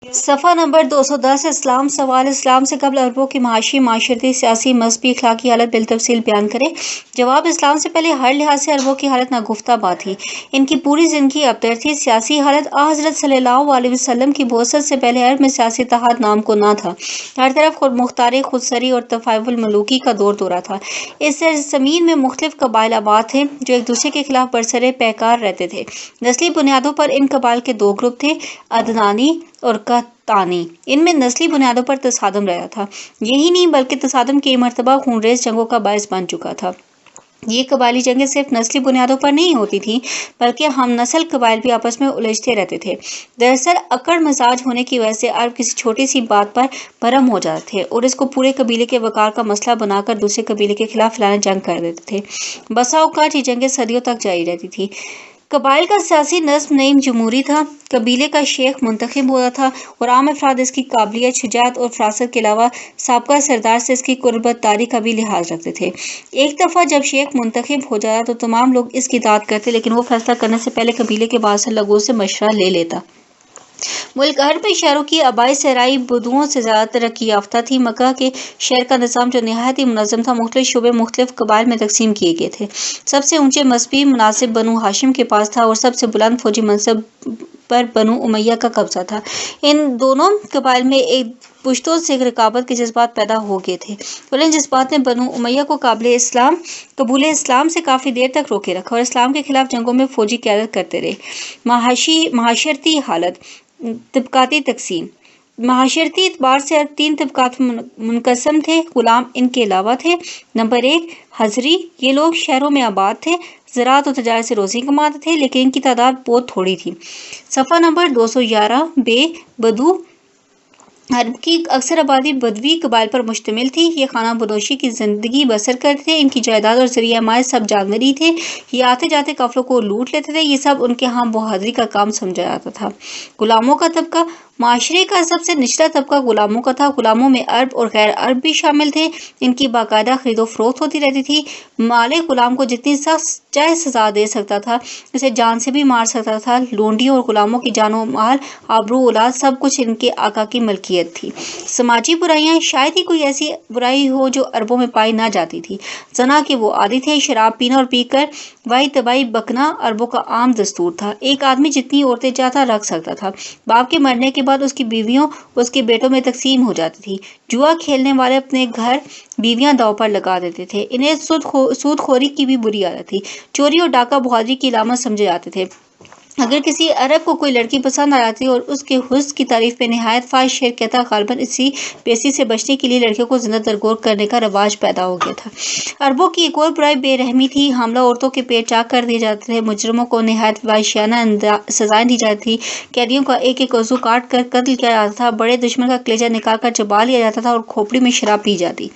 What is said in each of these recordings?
صفحہ نمبر 210 اسلام سوال اسلام سے قبل عربوں کی معاشی، معاشرتی، سیاسی، مذہبی، اخلاقی حالت بالتفصیل بیان کریں۔ جواب: اسلام سے پہلے ہر لحاظ سے عربوں کی حالت ناگفتہ بات تھی۔ ان کی پوری زندگی ابتر تھی۔ سیاسی حالت: حضرت صلی اللہ علیہ وسلم کی بعثت سے پہلے عرب میں سیاسی اتحاد نام کو نہ تھا۔ ہر طرف خود مختاری، خودسری اور تفاعل الملوکی کا دور دورہ تھا۔ اس سرزمین میں مختلف قبائل آباد تھے جو ایک دوسرے کے خلاف برسر پیکار رہتے تھے۔ نسلی بنیادوں پر ان قبائل کے دو گروپ تھے، عدنانی اور قحطانی۔ ان میں نسلی بنیادوں پر تصادم رہا تھا۔ یہی نہیں بلکہ تصادم کئی مرتبہ خونریز جنگوں کا باعث بن چکا تھا۔ یہ قبائلی جنگیں صرف نسلی بنیادوں پر نہیں ہوتی تھیں بلکہ ہم نسل قبائل بھی آپس میں الجھتے رہتے تھے۔ دراصل اکڑ مزاج ہونے کی وجہ سے عرب کسی چھوٹی سی بات پر برہم ہو جاتے تھے اور اس کو پورے قبیلے کے وقار کا مسئلہ بنا کر دوسرے قبیلے کے خلاف اعلان جنگ کر دیتے تھے۔ بسا اوقات یہ جنگیں صدیوں تک جاری رہتی تھیں۔ قبائل کا سیاسی نظم نئی جمہوری تھا۔ قبیلے کا شیخ منتخب ہوتا تھا اور عام افراد اس کی قابلیت، شجاعت اور فراست کے علاوہ سابقہ سردار سے اس کی قربت داری کا بھی لحاظ رکھتے تھے۔ ایک دفعہ جب شیخ منتخب ہو جاتا تو تمام لوگ اس کی اطاعت کرتے، لیکن وہ فیصلہ کرنے سے پہلے قبیلے کے بااثر لوگوں سے مشورہ لے لیتا۔ ملک عرب میں شہروں کی آبائی صحرائی بدوؤں سے زیادہ ترقی یافتہ تھی۔ مکہ کے شہر کا نظام جو نہایت ہی منظم تھا، مختلف شعبے مختلف قبائل میں تقسیم کیے گئے تھے۔ سب سے اونچے مذہبی مناصب بنو ہاشم کے پاس تھا اور سب سے بلند فوجی منصب پر بنو امیہ کا قبضہ تھا۔ ان دونوں قبائل میں ایک پشتوں سے رقابت کے جذبات پیدا ہو گئے تھے اور ان جذبات نے بنو امیہ کو قبول اسلام سے کافی دیر تک روکے رکھا اور اسلام کے خلاف جنگوں میں فوجی قیادت کرتے رہے۔ معاشرتی حالت: طبقاتی تقسیم: معاشرتی اعتبار سے عرب تین طبقات منقسم تھے، غلام ان کے علاوہ تھے۔ نمبر 1، حضری: یہ لوگ شہروں میں آباد تھے، زراعت اور تجارت سے روزی کماتے تھے، لیکن ان کی تعداد بہت تھوڑی تھی۔ صفحہ نمبر 211 ب بدو: عرب کی اکثر آبادی بدوی قبائل پر مشتمل تھی۔ یہ خانہ بدوشی کی زندگی بسر کرتے تھے۔ ان کی جائیداد اور ذریعہ مائش سب جانوری تھے۔ یہ آتے جاتے قافلوں کو لوٹ لیتے تھے۔ یہ سب ان کے ہاں بہادری کا کام سمجھا جاتا تھا۔ غلاموں کا طبقہ: معاشرے کا سب سے نچلا طبقہ غلاموں کا تھا۔ غلاموں میں عرب اور غیر عرب بھی شامل تھے۔ ان کی باقاعدہ خرید و فروخت ہوتی رہتی تھی۔ مالک غلام کو جتنی سخت چاہے سزا دے سکتا تھا، اسے جان سے بھی مار سکتا تھا۔ لونڈیوں اور غلاموں کی جان و مال، آبرو، اولاد سب کچھ ان کے آقا کی ملکیت تھی۔ سماجی برائیاں: شاید ہی کوئی ایسی برائی ہو جو عربوں میں پائی نہ جاتی تھی۔ زنا کے وہ عادی تھے۔ شراب پینا اور پی کر وائی تباہی بکنا عربوں کا عام دستور تھا۔ ایک آدمی جتنی عورتیں چاہتا رکھ سکتا تھا۔ باپ کے مرنے کے بعد اس کی بیویوں اس کے بیٹوں میں تقسیم ہو جاتی تھی۔ جوا کھیلنے والے اپنے گھر بیویاں داؤ پر لگا دیتے تھے۔ انہیں سود خوری کی بھی بری عادت تھی۔ چوری اور ڈاکہ بہادری کی علامت سمجھے جاتے تھے۔ اگر کسی عرب کو کوئی لڑکی پسند آ جاتی اور اس کے حسن کی تعریف میں نہایت فاحش شعر کہتا، غالباً اسی بیزی سے بچنے کے لیے لڑکیوں کو زندہ درگور کرنے کا رواج پیدا ہو گیا تھا۔ عربوں کی ایک اور برائی بے رحمی تھی۔ حاملہ عورتوں کے پیٹ چاک کر دیے جاتے تھے۔ مجرموں کو نہایت وحشیانہ سزائیں دی جاتی تھیں۔ قیدیوں کا ایک ایک عضو کاٹ کر قتل کیا جاتا تھا۔ بڑے دشمن کا کلیجہ نکال کر چبا لیا جاتا تھا اور کھوپڑی میں شراب پی جاتی۔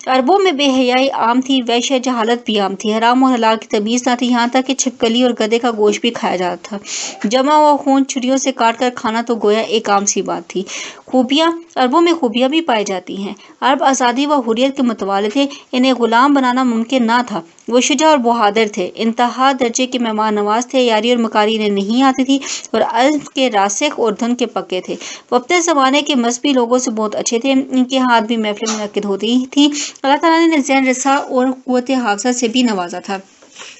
عربوں میں بے حیائی عام تھی۔ وحشت، جہالت بھی عام تھی۔ حرام اور حلال کی تمیز نہ تھی، یہاں تک کہ چھپکلی اور گدھے کا گوشت بھی کھایا جاتا تھا۔ جمع ہوا خون چھریوں سے کاٹ کر کھانا تو گویا ایک عام سی بات تھی۔ خوبیاں: عربوں میں خوبیاں بھی پائی جاتی ہیں۔ عرب آزادی و حریت کے متوالے تھے۔ انہیں غلام بنانا ممکن نہ تھا۔ وہ شجاع اور بہادر تھے، انتہا درجے کے مہمان نواز تھے۔ یاری اور مکاری انہیں نہیں آتی تھی اور علم کے راسخ اور دھن کے پکے تھے۔ وہ اپنے زمانے کے مذہبی لوگوں سے بہت اچھے تھے۔ ان کے ہاتھ بھی محفلیں منعقد ہوتی تھیں۔ اللہ تعالیٰ نے انہیں ذہن رساں اور قوت حافظہ سے بھی نوازا تھا۔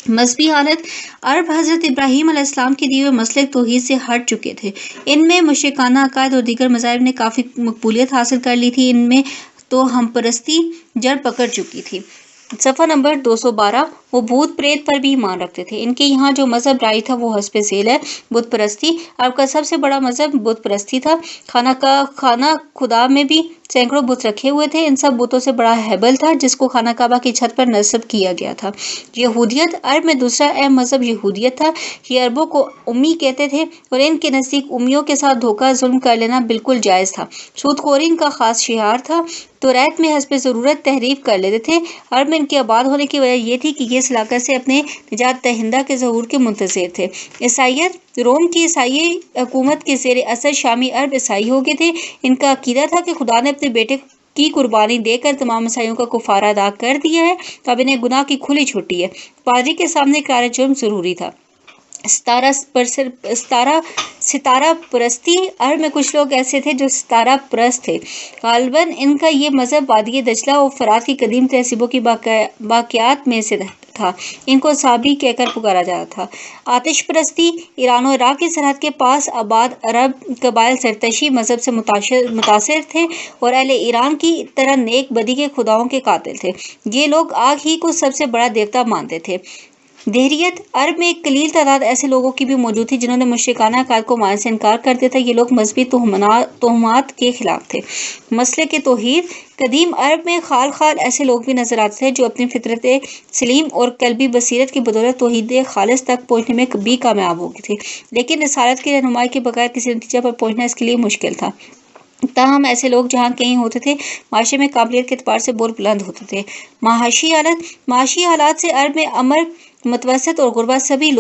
مذہبی حالت: عرب حضرت ابراہیم علیہ السلام کے دیے ہوئے مسلک توحید سے ہٹ چکے تھے۔ ان میں مشرکانہ عقائد اور دیگر مذاہب نے کافی مقبولیت حاصل کر لی تھی۔ ان میں تو ہم پرستی جڑ پکڑ چکی تھی۔ صفحہ نمبر 212 وہ بھوت پریت پر بھی ایمان رکھتے تھے۔ ان کے یہاں جو مذہب رائج تھا وہ حسب ذیل ہے، بت پرستی۔ عرب کا سب سے بڑا مذہب بت پرستی تھا۔ خانہ خدا میں بھی سینکڑوں بت رکھے ہوئے تھے۔ ان سب بتوں سے بڑا ہیبل تھا جس کو خانہ کعبہ کی چھت پر نصب کیا گیا تھا۔ یہودیت: عرب میں دوسرا اہم مذہب یہودیت تھا۔ یہ عربوں کو امی کہتے تھے اور ان کے نزدیک امیوں کے ساتھ دھوکہ ظلم کر لینا بالکل جائز تھا۔ سود خوری ان کا خاص شعار تھا۔ توریت میں حسب ضرورت تحریف کر لیتے تھے۔ عرب میں ان کے آباد ہونے کی وجہ یہ تھی کہ یہ اس علاقے سے اپنے نجات دہندہ کے ظہور کے منتظر تھے۔ عیسائیت: روم کی عیسائی حکومت کے زیر اثر شامی عرب عیسائی ہو گئے تھے۔ ان کا عقیدہ تھا کہ خدا نے اپنے بیٹے کی قربانی دے کر تمام عیسائیوں کا کفارہ ادا کر دیا ہے، تو اب انہیں گناہ کی کھلی چھٹی ہے۔ پادری کے سامنے اقرار جرم ضروری تھا۔ ستارہ پرستی۔ عرب میں کچھ لوگ ایسے تھے جو ستارہ پرست تھے۔ غالباً ان کا یہ مذہب وادی دجلہ اور فرات کی قدیم تہذیبوں کی باقیات میں سے تھا۔ ان کو صابی کہہ کر پکارا جاتا تھا۔ آتش پرستی۔ ایران و عراق کی سرحد کے پاس آباد عرب قبائل زرتشتی مذہب سے متاثر تھے اور اہل ایران کی طرح نیک بدی کے خداؤں کے قاتل تھے۔ یہ لوگ آگ ہی کو سب سے بڑا دیوتا مانتے تھے۔ دہریت۔ عرب میں ایک قلیل تعداد ایسے لوگوں کی بھی موجود تھی جنہوں نے مشرکانہ عقائد کو ماننے سے انکار کر دیا تھا۔ یہ لوگ مذہبی توہمات کے خلاف تھے۔ مسلک توحید۔ قدیم عرب میں خال ایسے لوگ بھی نظر آتے تھے جو اپنی فطرت سلیم اور قلبی بصیرت کی بدولت توحید خالص تک پہنچنے میں بھی کامیاب ہو گئے تھے، لیکن رسالت کی رہنمائی کے بغیر کسی نتیجے پر پہنچنا اس کے لیے مشکل تھا۔ تاہم ایسے لوگ جہاں کہیں ہوتے تھے، معاشرے میں قابلیت کے اعتبار سے بول بلند ہوتے تھے۔ معاشی حالات سے عرب میں امر متوسط اور غربا سبھی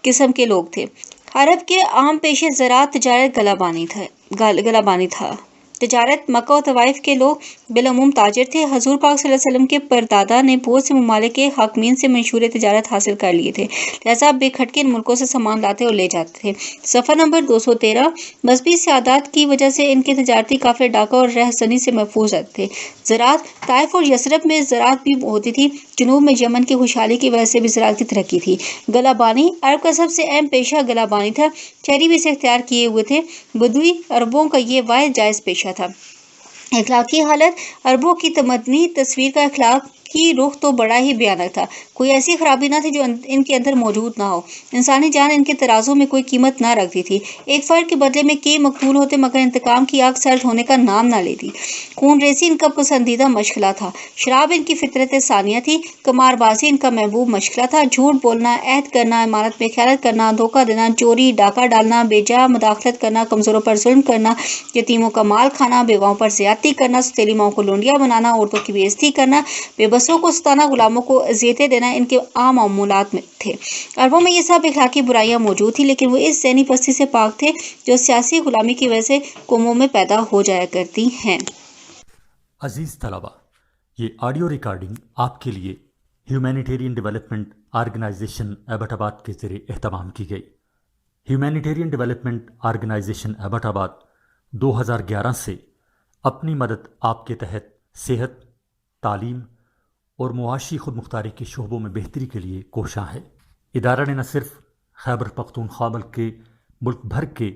قسم کے لوگ تھے۔ عرب کے عام پیشے زراعت، تجارت، گلہ بانی تھا۔ تجارت۔ مکہ و طوائف کے لوگ بالعموم تاجر تھے۔ حضور پاک صلی اللہ علیہ وسلم کے پردادا نے بہت سے ممالک کے حاکمین سے منشور تجارت حاصل کر لیے تھے، لہذا بے کھٹکے ان ملکوں سے سامان لاتے اور لے جاتے تھے۔ صفحہ نمبر 213۔ مذہبی سیادات کی وجہ سے ان کے تجارتی قافلے ڈاکہ اور رہزنی سے محفوظ رہتے تھے۔ زراعت۔ طائف اور یثرب میں زراعت بھی ہوتی تھی۔ جنوب میں یمن کی خوشحالی کی وجہ سے بھی زراعت کی ترقی تھی۔ گلہ بانی۔ عرب کا سب سے اہم پیشہ گلہ بانی تھا۔ شہری بھی اسے اختیار کیے ہوئے تھے۔ بدوی عربوں کا یہ واحد جائز پیشہ تھا۔ اخلاقی حالت۔ عربوں کی تمدنی تصویر کا اخلاقی رخ تو بڑا ہی بھیانک تھا۔ کوئی ایسی خرابی نہ تھی جو ان کے اندر موجود نہ ہو۔ انسانی جان ان کے ترازو میں کوئی قیمت نہ رکھتی تھی۔ ایک فرد کے بدلے میں کئی مقتول ہوتے مگر انتقام کی آگ سرد ہونے کا نام نہ لیتی۔ خون ریزی ان کا پسندیدہ مشغلہ تھا۔ شراب ان کی فطرت ثانیہ تھی۔ قمار بازی ان کا محبوب مشغلہ تھا۔ جھوٹ بولنا، عہد کرنا، امانت میں خیانت کرنا، دھوکہ دینا، چوری، ڈاکہ ڈالنا، بے جا مداخلت کرنا، کمزوروں پر ظلم کرنا، یتیموں کا مال کھانا، بیواؤں پر زیادتی کرنا، سوتیلی ماؤں کو لونڈیاں بنانا، عورتوں کی بے عزتی کرنا، بے بسوں کو ستانا، غلاموں کو اذیتیں دینا ان کے عام معمولات میں تھے۔ عربوں میں یہ سب اخلاقی برائیاں موجود تھیں، لیکن وہ اس ذہنی پستی سے پاک تھے جو سیاسی غلامی کی وجہ سے قوموں میں پیدا ہو جایا کرتی ہیں۔ عزیز طلبہ، یہ آڈیو ریکارڈنگ آپ کے لیے ہیومینیٹیرین ڈیولپمنٹ آرگنائزیشن ایبٹ آباد کے ذریعے اہتمام کی گئی۔ ہیومینیٹیرین ڈیولپمنٹ آرگنائزیشن ایبٹ آباد 2011 سے اپنی مدد آپ کے تحت صحت، تعلیم اور معاشی خود مختاری کے شعبوں میں بہتری کے لیے کوشاں ہے۔ ادارہ نے نہ صرف خیبر پختونخوا کے ملک بھر کے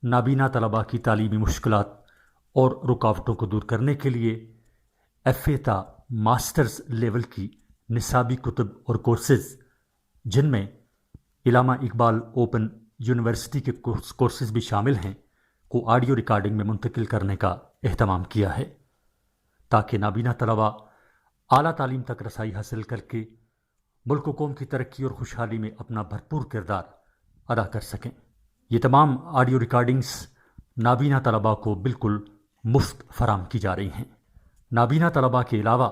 نابینا طلباء کی تعلیمی مشکلات اور رکاوٹوں کو دور کرنے کے لیے FA تا ماسٹرز لیول کی نصابی کتب اور کورسز، جن میں علامہ اقبال اوپن یونیورسٹی کے کورسز بھی شامل ہیں، کو آڈیو ریکارڈنگ میں منتقل کرنے کا اہتمام کیا ہے، تاکہ نابینا طلباء اعلیٰ تعلیم تک رسائی حاصل کر کے ملک و قوم کی ترقی اور خوشحالی میں اپنا بھرپور کردار ادا کر سکیں۔ یہ تمام آڈیو ریکارڈنگز نابینا طلباء کو بالکل مفت فراہم کی جا رہی ہیں۔ نابینا طلباء کے علاوہ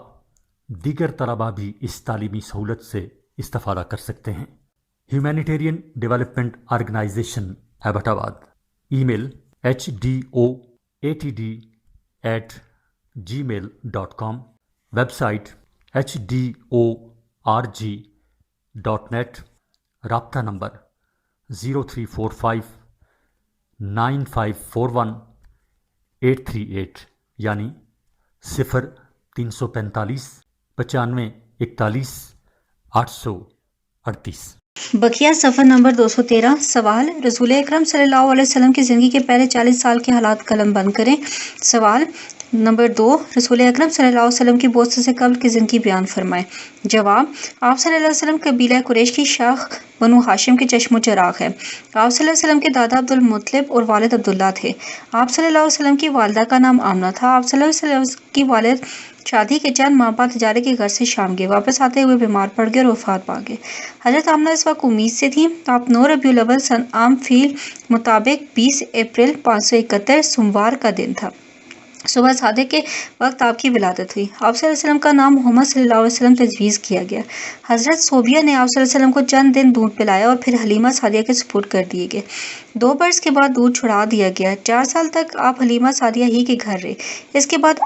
دیگر طلباء بھی اس تعلیمی سہولت سے استفادہ کر سکتے ہیں۔ ہیومینیٹیرین ڈیولپمنٹ آرگنائزیشن ایبٹ آباد، ای میل HDOATD@gmail.com، ویب سائٹ HDORG.net، رابطہ نمبر 03459541 یعنی 0345 95 41 838۔ بقیہ صفحہ نمبر 213۔ سوال: رسول اکرم صلی اللہ علیہ وسلم کی زندگی کے پہلے 40 سال کے حالات قلم بند کریں۔ سوال نمبر 2: رسول اکرم صلی اللہ علیہ وسلم کی بعثت سے قبل کی زندگی بیان فرمائیں۔ جواب: آپ صلی اللہ علیہ وسلم قبیلہ قریش کی شاخ بنو ہاشم کے چشم و چراغ ہے۔ آپ صلی اللہ علیہ وسلم کے دادا عبد المطلب اور والد عبداللہ تھے۔ آپ صلی اللہ علیہ وسلم کی والدہ کا نام آمنہ تھا۔ آپ صلی اللہ علیہ وسلم کی والد شادی کے چند ماہ بعد تجارت کی غرض سے شام گئے، واپس آتے ہوئے بیمار پڑ گئے اور وفات پا گئے۔ حضرت آمنہ اس وقت امید سے تھیں۔ آپ 9 ربیع الاول سن عام فیل مطابق 20 اپریل 571 سوموار کا دن تھا۔ صبح صادق کے وقت آپ کی ولادت ہوئی۔ آپ صلی اللہ علیہ وسلم کا نام محمد صلی اللہ علیہ وسلم تجویز کیا گیا۔ حضرت صوبیہ نے آپ صلی اللہ علیہ وسلم کو چند دن دودھ پلایا اور پھر حلیمہ سعدیہ کے سپرد کر دیے گئے۔ 2 برس کے بعد دودھ چھڑا دیا گیا۔ 4 سال تک آپ حلیمہ سعدیہ ہی کے گھر رہے۔ اس کے بعد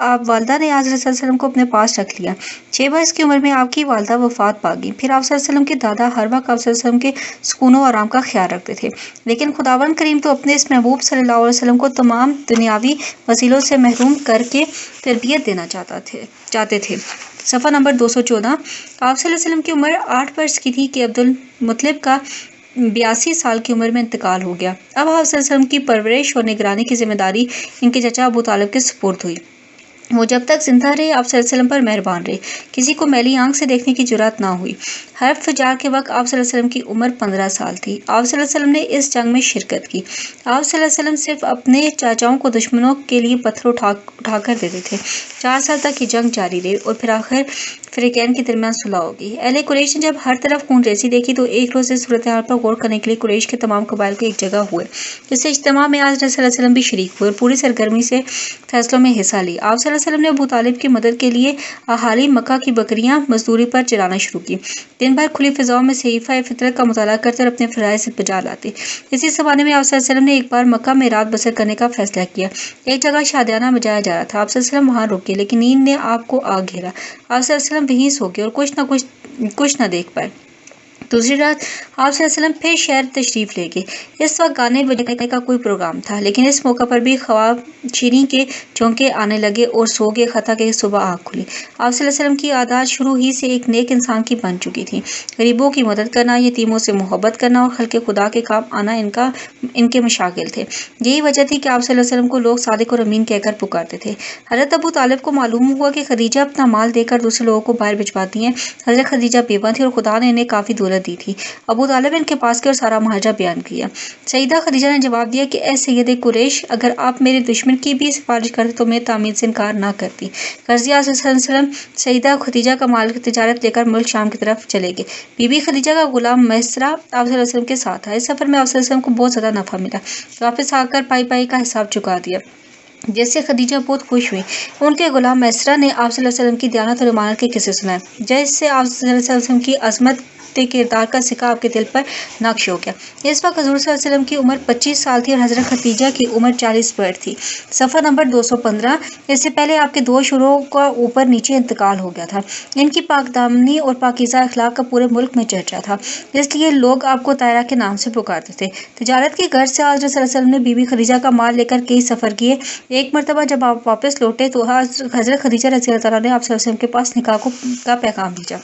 آپ والدہ نے حضرت صلی اللہ علیہ وسلم کو اپنے پاس رکھ لیا۔ 6 برس کی عمر میں آپ کی والدہ وفات پا گئی۔ پھر آپ صلی اللہ علیہ وسلم کے دادا ہر وقت آپ صلی اللہ علیہ وسلم کے سکون و آرام کا خیال رکھتے تھے، لیکن خداوند کریم تو اپنے اس محبوب صلی اللہ علیہ وسلم کو تمام دنیاوی وسیلوں سے محروم کر کے تربیت دینا چاہتے تھے۔ صفحہ نمبر 214۔ آپ صلی اللہ علیہ وسلم کی عمر 8 برس کی تھی کہ عبد المطلب کا 82 سال کی عمر میں انتقال ہو گیا۔ اب آپ صلی اللہ علیہ وسلم کی پرورش اور نگرانی کی ذمہ داری ان کے چچا ابو طالب کے سپرد ہوئی۔ وہ جب تک زندہ رہے آپ صلی اللہ علیہ وسلم پر مہربان رہے، کسی کو میلی آنکھ سے دیکھنے کی جرات نہ ہوئی۔ حرب فجار کے وقت آپ صلی اللہ علیہ وسلم کی عمر 15 سال تھی۔ آپ صلی اللہ علیہ وسلم نے اس جنگ میں شرکت کی۔ آپ صلی اللہ علیہ وسلم صرف اپنے چاچاؤں کو دشمنوں کے لیے پتھر اٹھا کر دیتے تھے۔ 4 سال تک یہ جنگ جاری رہی اور پھر آخر فریقین کے درمیان صلح ہو گئی۔ اہل قریش نے جب ہر طرف خون ریزی دیکھی تو ایک روز اس صورتحال پر غور کرنے کے لیے قریش کے تمام قبائل کو ایک جگہ ہوئے۔ اس اجتماع میں حضرت صلی اللہ علیہ وسلم بھی شریک ہوئے اور پوری سرگرمی سے فیصلوں میں حصہ لی۔ آپ صلی اللہ علیہ وسلم نے ابو طالب کی مدد کے لیے اہالی مکہ کی بکریاں مزدوری پر چرانا شروع کی۔ دن بھر کھلی فضاؤں میں صحیفہ فطرت کا مطالعہ کرتے اور اپنے فرائض بجا لاتے۔ اسی زمانے میں آپ صلی اللہ علیہ وسلم نے ایک بار مکہ میں رات بسر کرنے کا فیصلہ کیا۔ ایک جگہ شادیانہ بجایا جا رہا تھا۔ آپ صلی اللہ علیہ وسلم وہاں رک گئے، لیکن نیند نے آپ کو آ گھیرا۔ آپ صلی اللہ علیہ وسلم وہیں سو گئے اور کچھ نہ دیکھ پائے۔ دوسری رات آپ صلی اللہ علیہ وسلم پھر شہر تشریف لے گئے۔ اس وقت گانے بجانے کا کوئی پروگرام تھا، لیکن اس موقع پر بھی خواب شیریں کے جھونکے آنے لگے اور سو گئے حتیٰ کہ صبح آنکھ کھلی۔ آپ صلی اللہ علیہ وسلم کی عادات شروع ہی سے ایک نیک انسان کی بن چکی تھیں۔ غریبوں کی مدد کرنا، یتیموں سے محبت کرنا اور خلق خدا کے کام آنا ان کے مشاغل تھے۔ یہی وجہ تھی کہ آپ صلی اللہ علیہ وسلم کو لوگ صادق اور امین کہہ کر پکارتے تھے۔ حضرت ابو طالب کو معلوم ہوا کہ خدیجہ اپنا مال دے کر دوسرے لوگوں کو باہر بھجواتی ہیں۔ حضرت خدیجہ بیوہ تھی اور خدا نے انہیں کافی دولت دی تھی۔ ابو طالب ان کے پاس گئے اور سارا معاہدہ بیان کیا۔ سیدہ خدیجہ نے جواب دیا کہ اے سید قریش، اگر آپ میرے دشمن کی بھی سفارش کرتے تو میں تعمیر سے انکار نہ کرتی۔ غرضیہ صلی اللہ علیہ وسلم سیدہ خدیجہ کا مال تجارت لے کر ملک شام کی طرف چلے گئے۔ بی بی خدیجہ کا غلام میسرہ آپ صلی اللہ علیہ وسلم کے ساتھ تھا۔ اس سفر میں آپ صلی اللہ علیہ وسلم کو بہت زیادہ نفع ملا۔ واپس آ کر پائی کا حساب چکا دیا، جس سے خدیجہ بہت خوش ہوئی۔ ان کے غلام میسرہ نے آپ صلی اللہ علیہ وسلم کی دیانت اور امانت کے قصے سنائے، جس سے آپ صلی اللہ علیہ وسلم کی عظمت کردار کا سکہ آپ کے دل پر نقش ہو گیا۔ اس وقت حضور صلی اللہ علیہ وسلم کی عمر 25 سال تھی اور حضرت خدیجہ کی عمر 40 برس تھی۔ صفحہ نمبر 215۔ اس سے پہلے آپ کے 2 شوہروں کا اوپر نیچے انتقال ہو گیا تھا۔ ان کی پاک دامنی اور پاکیزہ اخلاق کا پورے ملک میں چرچا تھا، اس لیے لوگ آپ کو طاہرہ کے نام سے پکارتے تھے۔ تجارت کی غرض سے حضرت صلی اللہ علیہ وسلم نے بی بی خدیجہ کا مال لے کر کئی سفر کیے۔ ایک مرتبہ جب آپ واپس لوٹے تو حضرت خدیجہ رضی اللہ تعالیٰ نے آپ صلی اللہ علیہ وسلم کے پاس نکاح کا پیغام بھیجا۔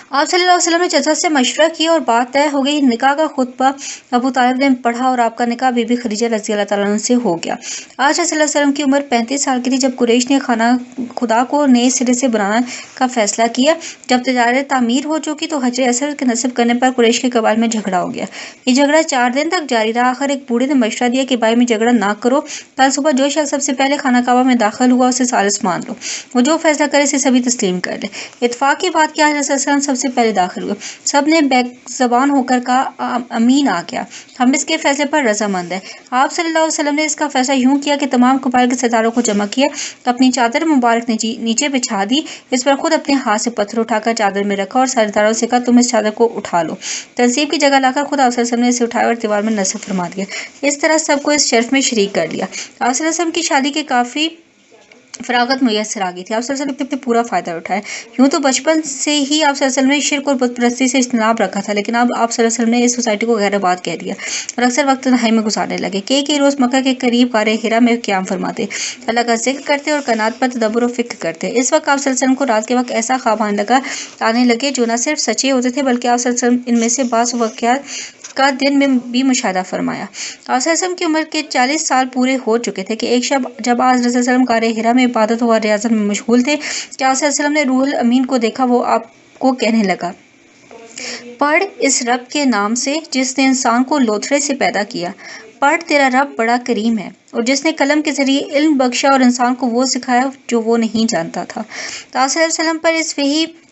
آپ صلی اللہ علیہ وسلم نے چچا سے مشورہ کیا اور بات طے ہو گئی۔ نکاح کا خطبہ ابو طالب نے پڑھا اور آپ کا نکاح بی بی خدیجہ رضی اللہ تعالیٰ عنہ سے ہو گیا۔ آج صلی اللہ علیہ وسلم کی عمر 35 سال کی تھی جب قریش نے خانہ خدا کو نئے سرے سے بنانے کا فیصلہ کیا۔ جب تجارت تعمیر ہو چکی تو حجر اسود کے نصب کرنے پر قریش کے قبائل میں جھگڑا ہو گیا۔ یہ جھگڑا 4 دن تک جاری رہا۔ آخر ایک بوڑھے نے مشورہ دیا کہ بھائی میں جھگڑا نہ کرو، کل صبح جو شخص سب سے پہلے خانہ کعبہ میں داخل ہوا اسے ثالث مان لو، وہ جو فیصلہ کرے اسے سبھی تسلیم کر لے۔ اتفاق کی بات کیا، حضرت صلی اللہ علیہ وسلم سب سے پہلے داخل ہوئے۔ سب نے بیک زبان ہو کر کہا امین آ گیا، ہم اس کے فیصلے پر رضامند ہیں۔ آپ صلی اللہ علیہ وسلم نے اس کا فیصلہ یوں کیا کہ تمام قبائل کے سرداروں کو جمع کیا، اپنی چادر مبارک نیچے بچھا دی، اس پر خود اپنے ہاتھ سے پتھر اٹھا کر چادر میں رکھا اور سرداروں سے کہا تم اس چادر کو اٹھا لو۔ تنصیب کی جگہ لا کر خود آپ صلی اللہ علیہ وسلم نے اسے اٹھایا اور دیوار میں نصب فرما دیا۔ اس طرح سب کو اس شرف میں شریک کر لیا۔ آپ صلی اللہ علیہ وسلم کی شادی کے کافی فراغت میسر آ گئی تھی۔ آپ صلی اللہ علیہ وسلم نے پورا فائدہ اٹھایا۔ یوں تو بچپن سے ہی آپ صلی اللہ علیہ وسلم نے شرک اور بت پرستی سے اجتناب رکھا تھا، لیکن اب آپ صلی اللہ علیہ وسلم نے اس سوسائٹی کو غیر آباد کہہ دیا اور اکثر وقت تنہائی میں گزارنے لگے۔ کئی روز مکہ کے قریب غار حرا میں قیام فرماتے، اللہ کا ذکر کرتے اور کائنات پر تدبر و فکر کرتے۔ اس وقت آپ صلی اللہ علیہ وسلم کو رات کے وقت ایسا خواب آنے لگے جو نہ صرف سچے ہوتے تھے بلکہ آپ صلی اللہ علیہ وسلم ان میں سے بعض واقعات کا دن میں بھی مشاہدہ فرمایا۔ آپ صلی اللہ علیہ وسلم کی عمر کے 40 سال پورے ہو چکے تھے کہ ایک شب جب آپ صلی اللہ علیہ وسلم غار حرا میں عبادت و ریاضت میں مشغول تھے کہ آپ صلی اللہ علیہ وسلم نے روح الامین کو دیکھا۔ وہ آپ کو کہنے لگا پڑھ اس رب کے نام سے جس نے انسان کو لوتھڑے سے پیدا کیا، پڑھ تیرا رب بڑا کریم ہے اور جس نے قلم کے ذریعے علم بخشا اور انسان کو وہ سکھایا جو وہ نہیں جانتا تھا۔ تو آپ صلی اللہ علیہ وسلم پر اس وحی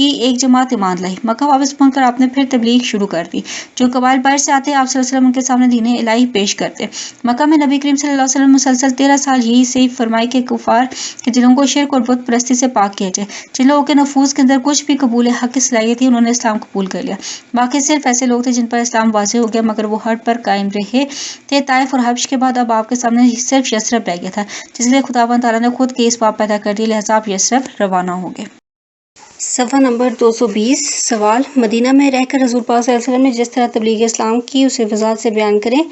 کی ایک جماعت ایمان لائی۔ مکہ واپس پہنچ کر آپ نے پھر تبلیغ شروع کر دی۔ جو قبائل باہر سے آتے آپ صلی اللہ علیہ وسلم ان کے سامنے دین الہی پیش کرتے۔ مکہ میں نبی کریم صلی اللہ علیہ وسلم مسلسل 13 سال یہی صحیح فرمائی کہ کفار کے دلوں کو شرک اور بت پرستی سے پاک کیا جائے۔ جن لوگوں کے نفوس کے اندر کچھ بھی قبول حق کی صلاحیت تھی انہوں نے اسلام قبول کر لیا۔ باقی صرف ایسے لوگ تھے جن پر اسلام واضح ہو گیا مگر وہ ہٹ پر قائم رہے تھے۔ طائف اور حبش کے بعد اب آپ کے سامنے صرف یثرب رہ گیا تھا، جس لیے خداوند تعالیٰ نے خود کے اسباب پیدا کر دیے، لہٰذا آپ یثرب روانہ ہو گئے۔ صفحہ نمبر 220 سوال: مدینہ میں رہ کر رسول پاک صلی اللہ علیہ وسلم نے جس طرح تبلیغ اسلام کی اسے وضاحت سے بیان کریں۔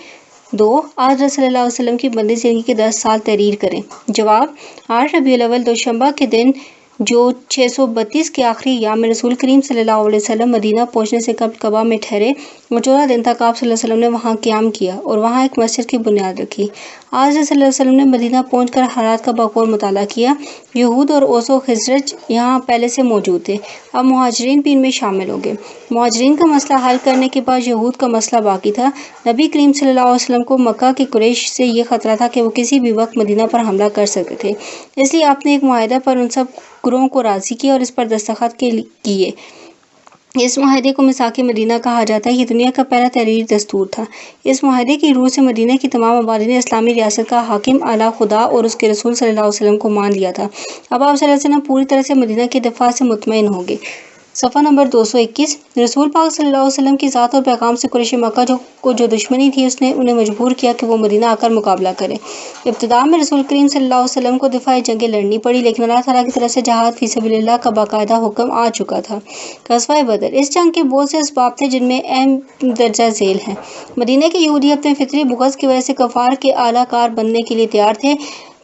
2. آج رسول اللہ علیہ وسلم کی بندی زندگی کے 10 سال تحریر کریں۔ جواب: 8 ربیع الاول دوشنبہ کے دن جو 632 کے آخری ایام میں رسول کریم صلی اللہ علیہ وسلم مدینہ پہنچنے سے قبل قباء میں ٹھہرے اور 14 دن تک آپ صلی اللہ علیہ وسلم نے وہاں قیام کیا اور وہاں ایک مسجد کی بنیاد رکھی۔ آج رسول اللہ علیہ وسلم نے مدینہ پہنچ کر حالات کا بغور مطالعہ کیا۔ یہود اور اوس و خزرج یہاں پہلے سے موجود تھے، اب مہاجرین بھی ان میں شامل ہو گئے۔ مہاجرین کا مسئلہ حل کرنے کے بعد یہود کا مسئلہ باقی تھا۔ نبی کریم صلی اللہ علیہ وسلم کو مکہ کے قریش سے یہ خطرہ تھا کہ وہ کسی بھی وقت مدینہ پر حملہ کر سکتے تھے، اس لیے آپ نے ایک معاہدہ پر ان سب گروہوں کو راضی کیا اور اس پر دستخط کیے۔ اس معاہدے کو میثاق مدینہ کہا جاتا ہے۔ یہ دنیا کا پہلا تحریری دستور تھا۔ اس معاہدے کی روح سے مدینہ کی تمام آبادی نے اسلامی ریاست کا حاکم اعلیٰ خدا اور اس کے رسول صلی اللہ علیہ وسلم کو مان لیا تھا۔ اب آپ صلی اللہ علیہ وسلم پوری طرح سے مدینہ کے دفاع سے مطمئن ہو گئے۔ صفحہ نمبر 221 رسول پاک صلی اللہ علیہ وسلم کی ذات اور پیغام سے قریش مکہ کو جو دشمنی تھی اس نے انہیں مجبور کیا کہ وہ مدینہ آ کر مقابلہ کرے۔ ابتدا میں رسول کریم صلی اللہ علیہ وسلم کو دفاعی جنگیں لڑنی پڑی، لیکن اللہ تعالیٰ کی طرف سے جہاد فی سبیل اللہ کا باقاعدہ حکم آ چکا تھا۔ غزوہ بدر: اس جنگ کے بہت سے اسباب تھے جن میں اہم درجہ ذیل ہیں۔ مدینہ کے یہودی اپنے فطری بغض کی وجہ سے کفار کے اعلیٰ کار بننے کے لیے تیار تھے۔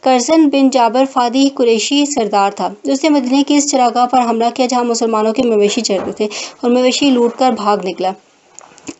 کرزن بن جابر فادی قریشی سردار تھا، اس نے مدینہ کی اس چراگاہ پر حملہ کیا جہاں مسلمانوں کے مویشی چرتے تھے اور مویشی لوٹ کر بھاگ نکلا۔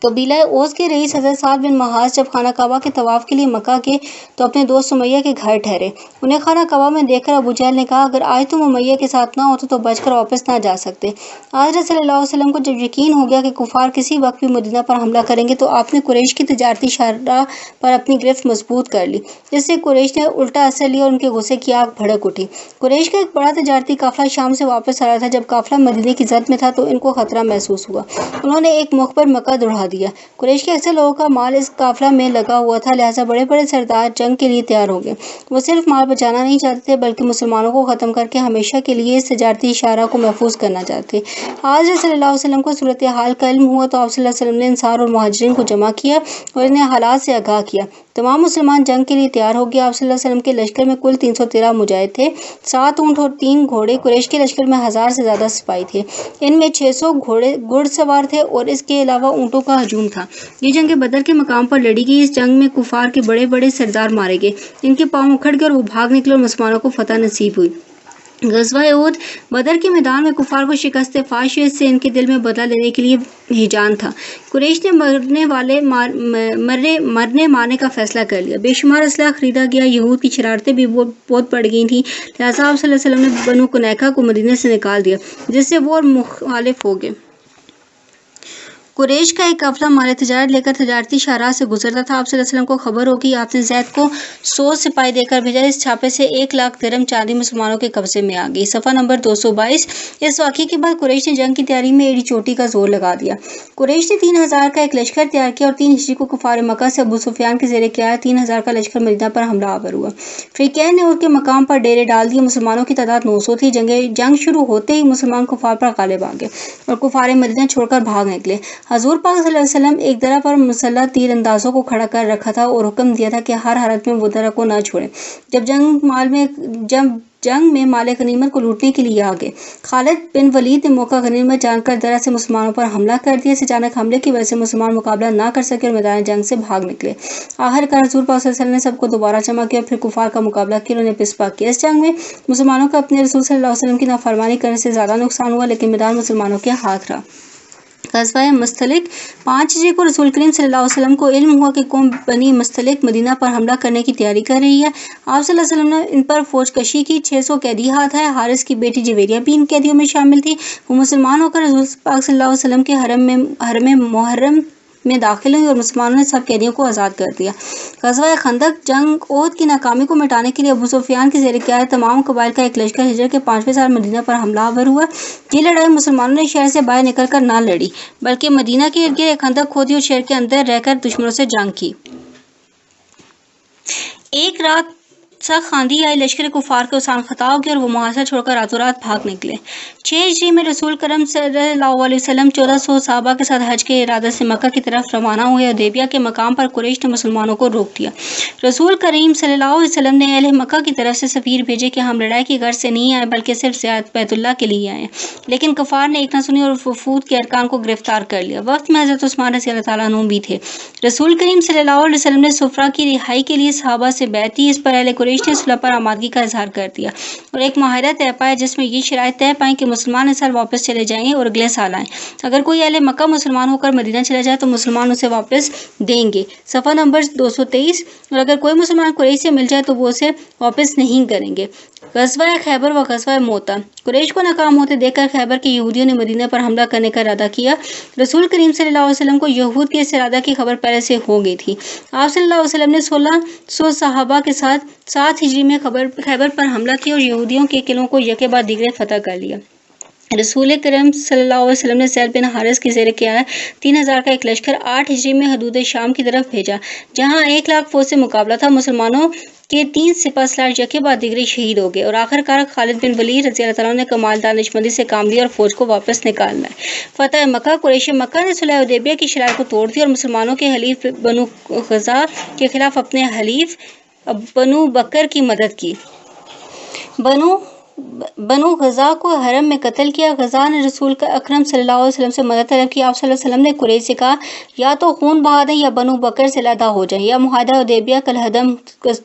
قبیلہ اوس کے رئیس حضرت سعد بن معاذ جب خانہ کعبہ کے طواف کے لیے مکہ گئے تو اپنے دوست سمیہ کے گھر ٹھہرے۔ انہیں خانہ کعبہ میں دیکھ کر ابو جہل نے کہا، اگر آج تم امیہ کے ساتھ نہ ہوتے تو بچ کر واپس نہ جا سکتے۔ آج صلی اللہ علیہ وسلم کو جب یقین ہو گیا کہ کفار کسی وقت بھی مدینہ پر حملہ کریں گے تو آپ نے قریش کی تجارتی شاہراہ پر اپنی گرفت مضبوط کر لی، جس سے قریش نے الٹا اثر لیا اور ان کے غصے کی آگ بھڑک اٹھی۔ قریش کا ایک بڑا تجارتی قافلہ شام سے واپس آ رہا تھا۔ جب قافلہ مدینے کی زد میں تھا تو ان کو خطرہ محسوس ہوا۔ انہوں نے ایک مخبر مکہ دوڑا دیا۔ قریش کے اکثر لوگوں کا مال اس قافلہ میں لگا ہوا تھا، لہٰذا بڑے بڑے سردار جنگ کے لیے تیار ہو گئے۔ وہ صرف مال بچانا نہیں چاہتے تھے بلکہ مسلمانوں کو ختم کر کے ہمیشہ کے لیے اس تجارتی شاہراہ کو محفوظ کرنا چاہتے تھے۔ آج صلی اللہ علیہ وسلم کو صورتحال کا علم ہوا تو آپ صلی اللہ علیہ وسلم نے انصار اور مہاجرین کو جمع کیا اور انہیں حالات سے آگاہ کیا۔ تمام مسلمان جنگ کے لیے تیار ہو گئے۔ آپ صلی اللہ علیہ وسلم کے لشکر میں کل 313 مجاہد تھے، 7 اونٹ اور 3 گھوڑے۔ قریش کے لشکر میں 1000 سے زیادہ سپاہی تھے، ان میں 600 گھڑ سوار تھے اور اس کے علاوہ اونٹوں کا ہجوم تھا۔ یہ جنگ بدر کے مقام پر لڑی گئی۔ اس جنگ میں کفار کے بڑے بڑے سردار مارے گئے، ان کے پاؤں اکھڑ گئے اور وہ بھاگ نکلے اور مسلمانوں کو فتح نصیب ہوئی۔ غزوہ احد: بدر کے میدان میں کفار کو شکست فاش ہوئی، اس سے ان کے دل میں بدلہ لینے کے لیے ہیجان تھا۔ قریش نے مرنے مارنے کا فیصلہ کر لیا۔ بے شمار اسلحہ خریدا گیا۔ یہود کی شرارتیں بھی بہت بڑھ گئی تھیں، لہٰذا آپ صلی اللہ علیہ وسلم نے بنو قنیقہ کو مدینہ سے نکال دیا، جس سے وہ اور مخالف ہو گئے۔ قریش کا ایک قافلہ مال تجارت لے کر تجارتی شاہراہ سے گزرتا تھا۔ آپ صلی اللہ علیہ وسلم کو خبر ہوگی، آپ نے زید کو 100 سپاہی دے کر بھیجا۔ اس چھاپے سے 1 لاکھ درہم چاندی مسلمانوں کے قبضے میں آ گئی۔ صفحہ نمبر 222 اس واقعے کے بعد قریش نے جنگ کی تیاری میں ایڑی چوٹی کا زور لگا دیا۔ قریش نے 3000 کا ایک لشکر تیار کیا اور 3 ہجری کو کفار مکہ سے ابو سفیان کے زیر قیادت 3000 کا لشکر مدینہ پر حملہ آور ہوا۔ فریقین نے ان کے مقام پر ڈیرے ڈال دیے۔ مسلمانوں کی تعداد 900 تھی۔ جنگ شروع ہوتے ہی مسلمان کفار پر غالب آ گئے اور کفار مدینہ چھوڑ کر بھاگ نکلے۔ حضور پاک صلی اللہ علیہ وسلم ایک درہ پر مسلح تیر اندازوں کو کھڑا کر رکھا تھا اور حکم دیا تھا کہ ہر حالت میں وہ درہ کو نہ چھوڑیں۔ جب جنگ میں مال غنیمت کو لوٹنے کے لیے آ گئے، خالد بن ولید نے موقع غنیمت جان کر درہ سے مسلمانوں پر حملہ کر دیا۔ اس اچانک حملے کی وجہ سے مسلمان مقابلہ نہ کر سکے اور میدان جنگ سے بھاگ نکلے۔ آخرکار حضور پاک صلی اللہ علیہ وسلم نے سب کو دوبارہ جمع کیا اور پھر کفار کا مقابلہ کیا اور انہیں پسپا کیا۔ اس جنگ میں مسلمانوں کا اپنے رسول صلی اللہ علیہ وسلم کی نافرمانی کرنے سے زیادہ نقصان ہوا، لیکن میدان مسلمانوں کے ہاتھ رہا۔ غزوہ مستلق: 5 ہجری کو رسول کریم صلی اللہ علیہ وسلم کو علم ہوا کہ قوم بنی مستلق مدینہ پر حملہ کرنے کی تیاری کر رہی ہے۔ آپ صلی اللہ علیہ وسلم نے ان پر فوج کشی کی۔ 600 قیدی ہاتھ آئے۔ حارث کی بیٹی جویریہ بھی ان قیدیوں میں شامل تھی۔ وہ مسلمان ہو کر رسول پاک صلی اللہ علیہ وسلم کے حرم محرم میں داخل ہوئی اور مسلمانوں نے سب قیدیوں کو آزاد کر دیا۔ غزوہ خندق جنگ احد کی ناکامی کو مٹانے کے لیے ابو سفیان کی زیر قیادت تمام قبائل کا ایک لشکر ہجرت کے 5ویں سال مدینہ پر حملہ آور ہوا۔ یہ لڑائی مسلمانوں نے شہر سے باہر نکل کر نہ لڑی بلکہ مدینہ کے ارد گرد ایک خندق کھودی اور شہر کے اندر رہ کر دشمنوں سے جنگ کی۔ ایک رات سخت آندھی آئی، لشکر کفار کو آسان خطا ہو گیا اور وہ محاصرہ چھوڑ کر راتوں رات بھاگ نکلے۔ 6 ہجری میں رسول کرم صلی اللہ علیہ وسلم 1400 صحابہ کے ساتھ حج کے ارادے سے مکہ کی طرف روانہ ہوئے۔ حدیبیہ کے مقام پر قریش نے مسلمانوں کو روک دیا۔ رسول کریم صلی اللہ علیہ وسلم نے اہل مکہ کی طرف سے سفیر بھیجے کہ ہم لڑائی کی غرض سے نہیں آئے بلکہ صرف زیارت بیت اللہ کے لیے آئے، لیکن کفار نے ایک نہ سنی اور وفود کے ارکان کو گرفتار کر لیا۔ وقت میں حضرت عثمان رضی اللہ تعالیٰ عنہ بھی تھے۔ رسول کریم صلی اللہ علیہ وسلم نے صفرا کی رہائی کے لیے صحابہ سے بیعت کی۔ اس پر اہل قریش نے صلح پر آمادگی کا اظہار کر دیا اور ایک معاہدہ طے پایا جس میں یہ شرائط طے پائیں کہ مسلمان اس سال واپس چلے جائیں اور اگلے سال آئیں۔ اگر کوئی اہل مکہ مسلمان ہو کر مدینہ چلا جائے تو مسلمان اسے واپس دیں گے، صفحہ نمبر 223، اور اگر کوئی مسلمان قریش سے مل جائے تو وہ اسے واپس نہیں کریں گے۔ غزوہ خیبر و غزوہ موتا۔ قریش کو ناکام ہوتے دیکھ کر خیبر کے یہودیوں نے مدینہ پر حملہ کرنے کا ارادہ کیا۔ رسول کریم صلی اللہ علیہ وسلم کو یہود کے اس ارادہ کی خبر پہلے سے ہو گئی تھی۔ آپ صلی اللہ علیہ وسلم نے 1600 صحابہ کے ساتھ 7 ہجری میں خیبر پر حملہ کیا اور یہودیوں کے قلعوں کو یکے بعد دیگرے فتح کر لیا۔ رسول کریم صلی اللہ علیہ وسلم نے زید بن حارث کی زیر قیادت 3000 کا ایک لشکر 8 ہجری میں حدود شام کی طرف بھیجا، جہاں 1 لاکھ فوج سے مقابلہ تھا۔ مسلمانوں کے 3 سپہ سالار یکے بعد دیگرے شہید ہو گئے اور آخر کار خالد بن ولید رضی اللہ تعالیٰ نے کمال دانشمندی سے کام لیا اور فوج کو واپس نکال لائے۔ فتح مکہ۔ قریش مکہ نے صلح حدیبیہ کی شرائط کو توڑ دیا اور مسلمانوں کے حلیف بنو غزا کے خلاف اپنے حلیف بنو بکر کی مدد کی۔ بنو غزا کو حرم میں قتل کیا۔ غزا نے رسول اکرم صلی اللہ علیہ وسلم سے مدد طلب کی۔ آپ صلی اللہ علیہ وسلم نے قریش سے کہا یا تو خون بہا دیں یا بنو بکر سے علیحدہ ہو جائیں یا معاہدہ حدیبیہ کالعدم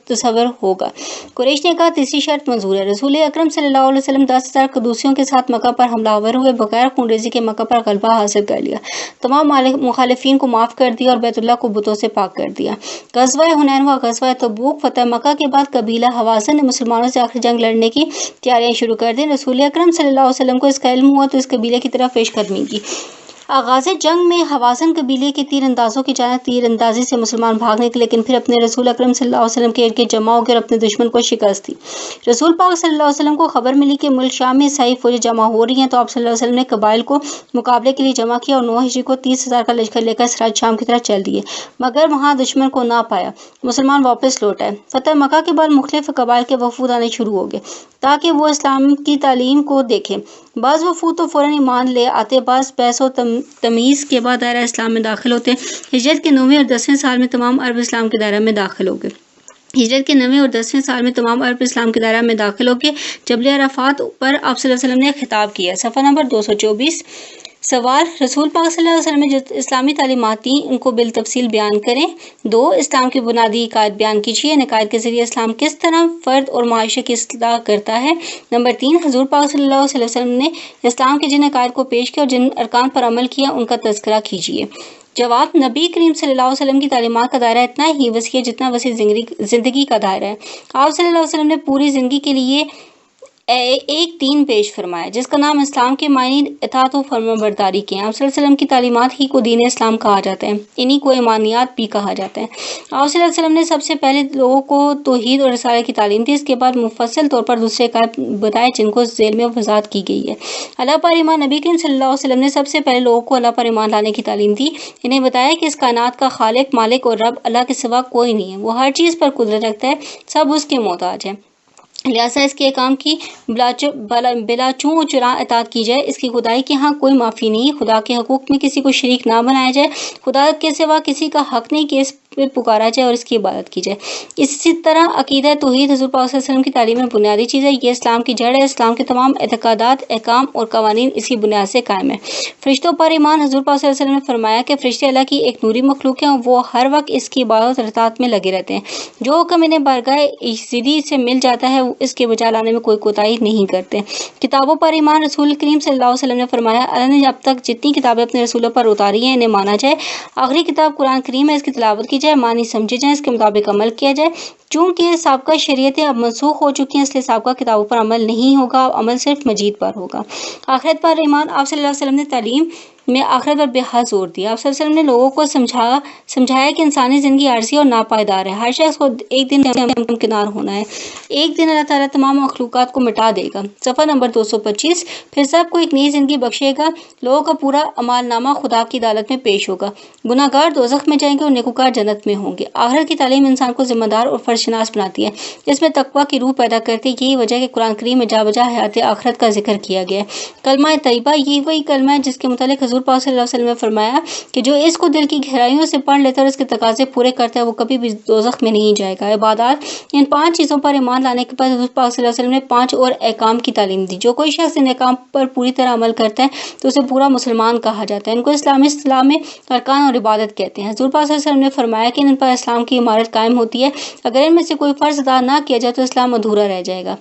تصور ہوگا۔ قریش نے کہا تیسری شرط منظور ہے۔ رسول اکرم صلی اللہ علیہ وسلم 10,000 قدوسیوں کے ساتھ مکہ پر حملہ آور ہوئے، بغیر خون ریزی کے مکہ پر غلبہ حاصل کر لیا، تمام مخالفین کو معاف کر دیا اور بیت اللہ کو بتوں سے پاک کر دیا۔ غزوہ حنین و غزوہ تبوک۔ فتح مکہ کے بعد قبیلہ حوازن نے مسلمانوں سے آخری جنگ لڑنے کی تیاریاں شروع کر دیں۔ رسول اکرم صلی اللہ علیہ وسلم کو اس کا علم ہوا تو اس قبیلے کی طرف پیش قدمی کی۔ آغاز جنگ میں حوازن قبیلے کے تیر اندازوں کی جانب تیر اندازی سے مسلمان بھاگ نکلے، لیکن پھر اپنے رسول اکرم صلی اللہ علیہ وسلم کے ارد گرد جمع ہو گئے اور اپنے دشمن کو شکست دی۔ رسول پاک صلی اللہ علیہ وسلم کو خبر ملی کہ ملک شام میں عیسائی فوجیں جمع ہو رہی ہیں، تو آپ صلی اللہ علیہ وسلم نے قبائل کو مقابلے کے لیے جمع کیا اور 9 ہجری کو 30,000 کا لشکر لے کر سراج شام کی طرف چل دیے، مگر وہاں دشمن کو نہ پایا۔ مسلمان واپس لوٹ آئے۔ فتح مکہ کے بعد مختلف قبائل کے وفود آنے شروع ہو گئے تاکہ وہ اسلام کی تعلیم کو دیکھیں۔ بعض وفود تو فوراً ایمان لے آتے، بعض بحث و تمیز کے بعد دائرہ اسلام میں داخل ہوتے۔ ہجرت کے 9ویں اور 10ویں سال میں تمام عرب اسلام کے دائرہ میں داخل ہو گئے۔ ہجرت کے 9ویں اور 10ویں سال میں تمام عرب اسلام کے دائرہ میں داخل ہو کے جبل عرفات پر آپ صلی اللہ علیہ وسلم نے خطاب کیا۔ صفحہ نمبر 224۔ سوال: رسول پاک صلی اللہ علیہ وسلم نے جو اسلامی تعلیمات دیں ان کو بالتفصیل بیان کریں۔ 2. اسلام کی بنیادی عقائد بیان کیجیے۔ ان عقائد کے ذریعے اسلام کس طرح فرد اور معاشرے کی اصلاح کرتا ہے۔ نمبر 3. حضور پاک صلی اللہ علیہ وسلم نے اسلام کے جن عقائد کو پیش کیا اور جن ارکان پر عمل کیا ان کا تذکرہ کیجیے۔ جواب: نبی کریم صلی اللہ علیہ وسلم کی تعلیمات کا دائرہ اتنا ہی وسیع ہے جتنا وسیع زندگی کا دائرہ ہے۔ آپ صلی اللہ علیہ وسلم نے پوری زندگی کے لیے ایک دین پیش فرمایا جس کا نام اسلام کے معنی اطاعت و فرمانبرداری کے ہیں۔ آپ صلی اللہ علیہ وسلم کی تعلیمات ہی کو دین اسلام کہا جاتا ہے، انہی کو ایمانیات بھی کہا جاتا ہے۔ آپ صلی اللہ علیہ وسلم نے سب سے پہلے لوگوں کو توحید اور رسالت کی تعلیم دی، اس کے بعد مفصل طور پر دوسرے عقائد بتائے جن کو ذیل میں وضاحت کی گئی ہے۔ اللہ پر ایمان: نبی کریم صلی اللہ علیہ وسلم نے سب سے پہلے لوگوں کو اللہ پر ایمان لانے کی تعلیم دی، انہیں بتایا کہ اس کائنات کا خالق، مالک اور رب اللہ کے سوا کوئی نہیں ہے، وہ ہر چیز پر قدرت رکھتا ہے، سب اس کے محتاج ہیں، لہٰذا اس کے احکام کی بلا چوں چراں اطاعت کی جائے۔ اس کی خدائی کے ہاں کوئی معافی نہیں، خدا کے حقوق میں کسی کو شریک نہ بنایا جائے، خدا کے سوا کسی کا حق نہیں کہ اس پہ پکارا جائے اور اس کی عبادت کی جائے۔ اسی طرح عقیدہ توحید حضور پاک صلی اللہ علیہ وسلم کی تعلیم میں بنیادی چیز ہے، یہ اسلام کی جڑ ہے، اسلام کے تمام اعتقادات، احکام اور قوانین اس کی بنیاد سے قائم ہیں۔ فرشتوں پر ایمان: حضور پاک صلی اللہ علیہ وسلم نے فرمایا کہ فرشتے اللہ کی ایک نوری مخلوق ہیں اور وہ ہر وقت اس کی عبادت اور اطاعت میں لگے رہتے ہیں، جو حکم انہیں بارگاہ ایزدی سے مل جاتا ہے وہ اس کے بجا لانے میں کوئی کوتاہی نہیں کرتے۔ کتابوں پر ایمان: رسول کریم صلی اللہ علیہ وسلم نے فرمایا اللہ نے اب تک جتنی کتابیں اپنے رسولوں پر اتاری ہیں انہیں مانا جائے، آخری کتاب قرآن کریم ہے، اس کی تلاوت کی جائے، معنی سمجھے جائیں، اس کے مطابق عمل کیا جائے۔ چونکہ سابقہ شریعتیں اب منسوخ ہو چکی ہیں اس لیے سابقہ کتابوں پر عمل نہیں ہوگا، عمل صرف مجید پر ہوگا۔ آخرت پر ایمان: آپ صلی اللہ علیہ وسلم نے تعلیم میں آخرت پر بے حد زور دیا۔ آپ صلی اللہ علیہ وسلم نے لوگوں کو سمجھایا کہ انسانی زندگی عارضی اور ناپائیدار ہے، ہر شخص کو ایک دن کنار ہونا ہے، ایک دن اللہ تعالیٰ تمام مخلوقات کو مٹا دے گا۔ صفحہ نمبر 225۔ پھر سب کو ایک نئی زندگی بخشے گا، لوگوں کا پورا اعمال نامہ خدا کی عدالت میں پیش ہوگا، گناہ گار دوزخ میں جائیں گے اور نیکوکار جنت میں ہوں گے۔ آخرت کی تعلیم انسان کو ذمہ دار اور فرض شناس بناتی ہے، اس میں تقویٰ کی روح پیدا کرتی ہے۔ یہی وجہ ہے کہ قرآن کریم میں جا بجا حیات آخرت کا ذکر کیا گیا ہے۔ کلمہ طیبہ یہ وہی کلمہ ہے جس کے متعلق حضور پاک صلی اللہ علیہ وسلم نے فرمایا کہ جو اس کو دل کی گہرائیوں سے پڑھ لیتا ہے اور اس کے تقاضے پورے کرتا ہے وہ کبھی بھی دوزخ میں نہیں جائے گا۔ عبادات، ان 5 چیزوں پر ایمان لانے کے بعد حضور پاک صلی اللہ علیہ وسلم نے 5 اور احکام کی تعلیم دی۔ جو کوئی شخص ان احکام پر پوری طرح عمل کرتا ہے تو اسے پورا مسلمان کہا جاتا ہے۔ ان کو اسلام میں ارکان اور عبادت کہتے ہیں۔ حضور پاک صلی اللہ علیہ وسلم نے فرمایا کہ ان پر اسلام کی عمارت قائم ہوتی ہے، اگر ان میں سے کوئی فرض ادا نہ کیا جائے تو اسلام ادھورا رہ جائے گا۔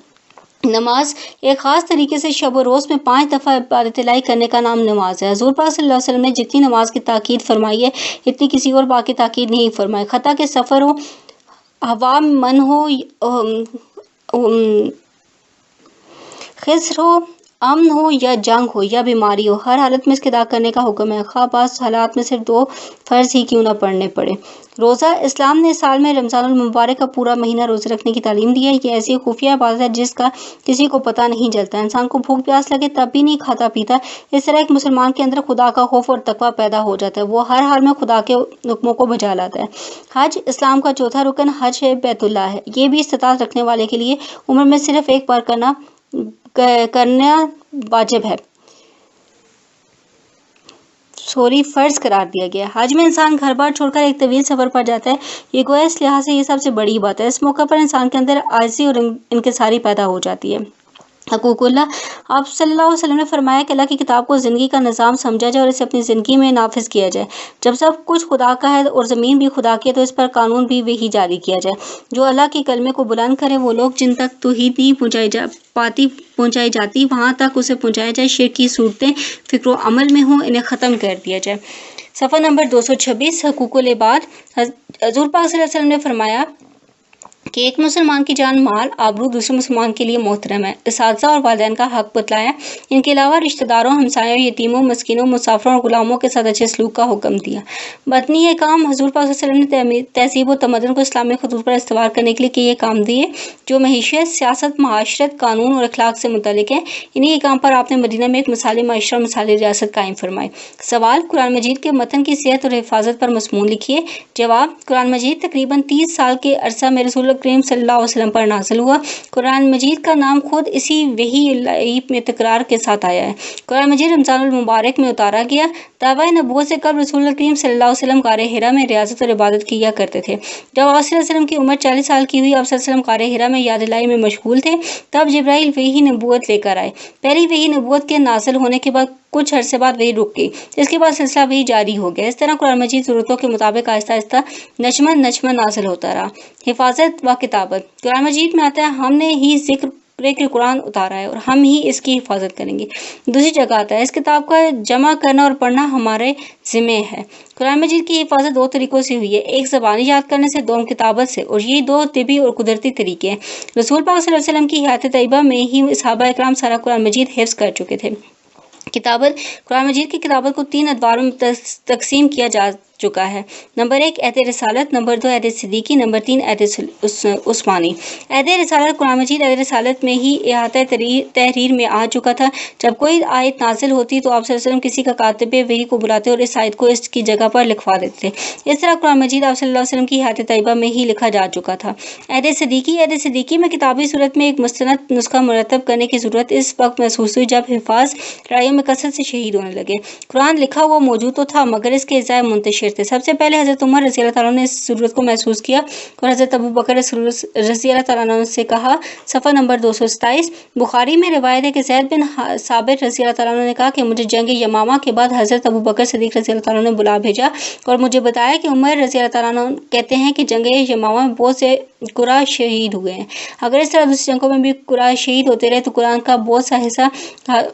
نماز ایک خاص طریقے سے شب و روز میں 5 دفعہ عبادت الہی کرنے کا نام نماز ہے۔ حضور پاک صلی اللہ علیہ وسلم نے جتنی نماز کی تاکید فرمائی ہے اتنی کسی اور بات کی تاکید نہیں فرمائی۔ خطا کے سفر ہو، ہوا من ہو، خسر ہو، امن ہو یا جنگ ہو یا بیماری ہو، ہر حالت میں اس کے ادا کرنے کا حکم ہے، خواہ بعض حالات میں صرف 2 فرض ہی کیوں نہ پڑھنے پڑے۔ روزہ، اسلام نے سال میں رمضان المبارک کا پورا مہینہ روزے رکھنے کی تعلیم دی ہے۔ یہ ایسی خفیہ عبادت ہے جس کا کسی کو پتہ نہیں چلتا، انسان کو بھوک پیاس لگے تب بھی نہیں کھاتا پیتا۔ اس طرح ایک مسلمان کے اندر خدا کا خوف اور تقویٰ پیدا ہو جاتا ہے، وہ ہر حال میں خدا کے حکموں کو بجا لاتا ہے۔ حج، اسلام کا چوتھا رکن حج بیت اللہ ہے، یہ بھی استطاعت رکھنے والے کے لیے عمر میں صرف ایک بار کرنا واجب ہے، فرض قرار دیا گیا ہے۔ حج میں انسان گھر بار چھوڑ کر ایک طویل سفر پر جاتا ہے، یہ گویا اس لحاظ سے یہ سب سے بڑی بات ہے۔ اس موقع پر انسان کے اندر عاجزی اور انکساری پیدا ہو جاتی ہے۔ حقوق اللہ، آپ صلی اللہ علیہ وسلم نے فرمایا کہ اللہ کی کتاب کو زندگی کا نظام سمجھا جائے اور اسے اپنی زندگی میں نافذ کیا جائے۔ جب سب کچھ خدا کا ہے اور زمین بھی خدا کی ہے تو اس پر قانون بھی وہی جاری کیا جائے۔ جو اللہ کے کلمے کو بلند کرے، وہ لوگ جن تک توحید نہیں پہنچائی جاتی وہاں تک اسے پہنچایا جائے، شرک کی صورتیں فکر و عمل میں ہوں انہیں ختم کر دیا جائے۔ صفحہ نمبر 226۔ حقوق العباد، حضور پاک صلی اللہ علیہ وسلم نے فرمایا کہ ایک مسلمان کی جان، مال، آبرو دوسرے مسلمان کے لیے محترم ہے۔ اساتذہ اور والدین کا حق بتلایا، ان کے علاوہ رشتہ داروں، ہمسایوں، یتیموں، مسکینوں، مسافروں اور غلاموں کے ساتھ اچھے سلوک کا حکم دیا۔ بطنی احکام، حضور پاک صلی اللہ علیہ وسلم نے تہذیب و تمدن کو اسلامی خطوط پر استوار کرنے کے لیے کئی احکام دیے جو معیشت، سیاست، معاشرت، قانون اور اخلاق سے متعلق ہیں۔ انہی احکام پر آپ نے مدینہ میں ایک مثالی معاشرہ اور مثالی ریاست قائم فرمائی۔ سوال، قرآن مجید کے متن کی صحت اور حفاظت پر مضمون لکھیے۔ جواب، قرآن مجید تقریباً 30 سال کے عرصہ میں رسول کریم صلی اللہ علیہ وسلم پر نازل ہوا۔ قرآن مجید کا نام خود اسی وحی الہی میں تکرار کے ساتھ آیا ہے۔ قرآن مجید رمضان المبارک میں اتارا گیا۔ دعویٰ نبوت سے قبل رسول کریم صلی اللہ علیہ وسلم غار حرا میں ریاضت اور عبادت کیا کرتے تھے۔ جب آپ صلی اللہ علیہ وسلم کی عمر 40 سال کی ہوئی، آپ صلی اللہ علیہ وسلم غار حرا میں یاد الہی میں مشغول تھے، تب جبرائیل وحی نبوت لے کر آئے۔ پہلی وحی نبوت کے نازل ہونے کے بعد کچھ عرصے بعد وحی رک گئی، اس کے بعد سلسلہ وحی جاری ہو گیا۔ اس طرح قرآن مجید ضرورتوں کے مطابق آہستہ آہستہ نچمن نازل ہوتا رہا۔ حفاظت و کتابت، قرآن مجید میں آتا ہے ہم نے ہی ذکر قرآن اتارا ہے اور ہم ہی اس کی حفاظت کریں گے۔ دوسری جگہ آتا ہے اس کتاب کا جمع کرنا اور پڑھنا ہمارے ذمہ ہے۔ قرآن مجید کی حفاظت 2 طریقوں سے ہوئی ہے، ایک زبانی یاد کرنے سے، 2 کتابت سے، اور یہ 2 طبی اور قدرتی طریقے ہیں۔ رسول پاک صلی اللہ علیہ وسلم کی حیات طیبہ میں ہی صحابہ اکرام سارا قرآن مجید حفظ کر چکے تھے۔ کتابت، قرآن مجید کی کتابت کو 3 ادوار میں تقسیم کیا جا چکا ہے۔ نمبر 1 عہد رسالت، نمبر 2 عہد صدیقی، نمبر 3 عہد عثمانی۔ عہد رسالت، قرآن مجید عہد رسالت میں ہی احاطہ تحریر میں آ چکا تھا۔ جب کوئی آیت نازل ہوتی تو آپ صلی اللہ علیہ وسلم کسی کا کاتب وحی کو بلاتے اور اس آیت کو اس کی جگہ پر لکھوا دیتے تھے۔ اس طرح قرآن مجید آپ صلی اللہ علیہ وسلم کی حیات طیبہ میں ہی لکھا جا چکا تھا۔ عہد صدیقی، عہد صدیقی میں کتابی صورت میں ایک مستند نسخہ مرتب کرنے کی ضرورت اس وقت محسوس ہوئی جب حفاظ لڑائیوں میں کثرت سے شہید ہونے لگے۔ قرآن لکھا ہوا موجود تو تھا مگر اس کے اجزاء منتشر تھے۔ سب سے پہلے حضرت عمر رضی اللہ تعالیٰ نے اس ضرورت کو محسوس کیا اور حضرت ابو بکر رضی اللہ تعالیٰ عنہ سے کہا۔ صفحہ نمبر 227۔ بخاری میں روایت ہے کہ زید بن ثابت رضی اللہ تعالیٰ عنہ نے کہا کہ مجھے جنگ یمامہ کے بعد حضرت ابو بکر صدیق رضی اللہ تعالیٰ عنہ نے بلا بھیجا اور مجھے بتایا کہ عمر رضی اللہ تعالیٰ عنہ کہتے ہیں کہ جنگ یمامہ میں بہت سے قرا شہید ہوئے ہیں۔ اگر اس طرح دوسری جنگوں میں بھی قرا شہید ہوتے رہے تو قرآن کا بہت سا حصہ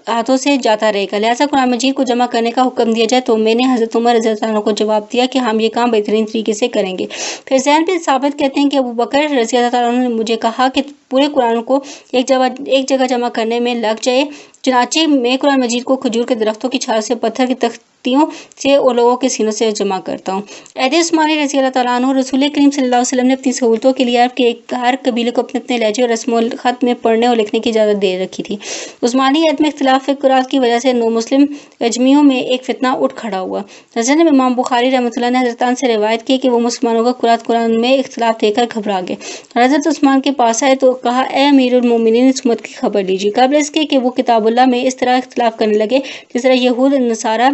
ہاتھوں سے جاتا رہے گا، لہٰذا قرآن مجید کو جمع کرنے کا حکم دیا جائے۔ تو میں نے حضرت عمر رضی اللہ عنہ کو جواب دیا کہ ہم یہ کام بہترین طریقے سے کریں گے۔ پھر زید بن ثابت کہتے ہیں کہ ابو بکر رضی اللہ عنہ نے مجھے کہا کہ پورے قرآن کو ایک جگہ جمع کرنے میں لگ جائے۔ چنانچہ میں قرآن مجید کو کھجور کے درختوں کی چھال سے، پتھر کی تختیوں سے اور لوگوں کے سینوں سے جمع کرتا ہوں۔ عہد عثمانی رضی اللہ تعالیٰ عنہ، رسول کریم صلی اللہ علیہ وسلم نے اپنی سہولتوں کے لیے عرب کے ہر قبیلے کو اپنے اپنے لہجے اور رسم الخط میں پڑھنے اور لکھنے کی اجازت دے رکھی تھی۔ عثمانی عہد میں اختلاف قرات کی وجہ سے نو مسلم اجمیوں میں ایک فتنہ اٹھ کھڑا ہوا۔ حضرت امام بخاری رحمۃ اللہ نے حضرت انس سے روایت کی کہ وہ مسلمانوں کا قرآن میں اختلاف دیکھ کر گھبرا گئے اور حضرت عثمان کے پاس آئے تو کہا، اے امیر المومنین، اس امت کی خبر لیجیے، قبل اس کے کہ وہ کتاب اللہ میں اس طرح اختلاف کرنے لگے جس طرح یہود نصارہ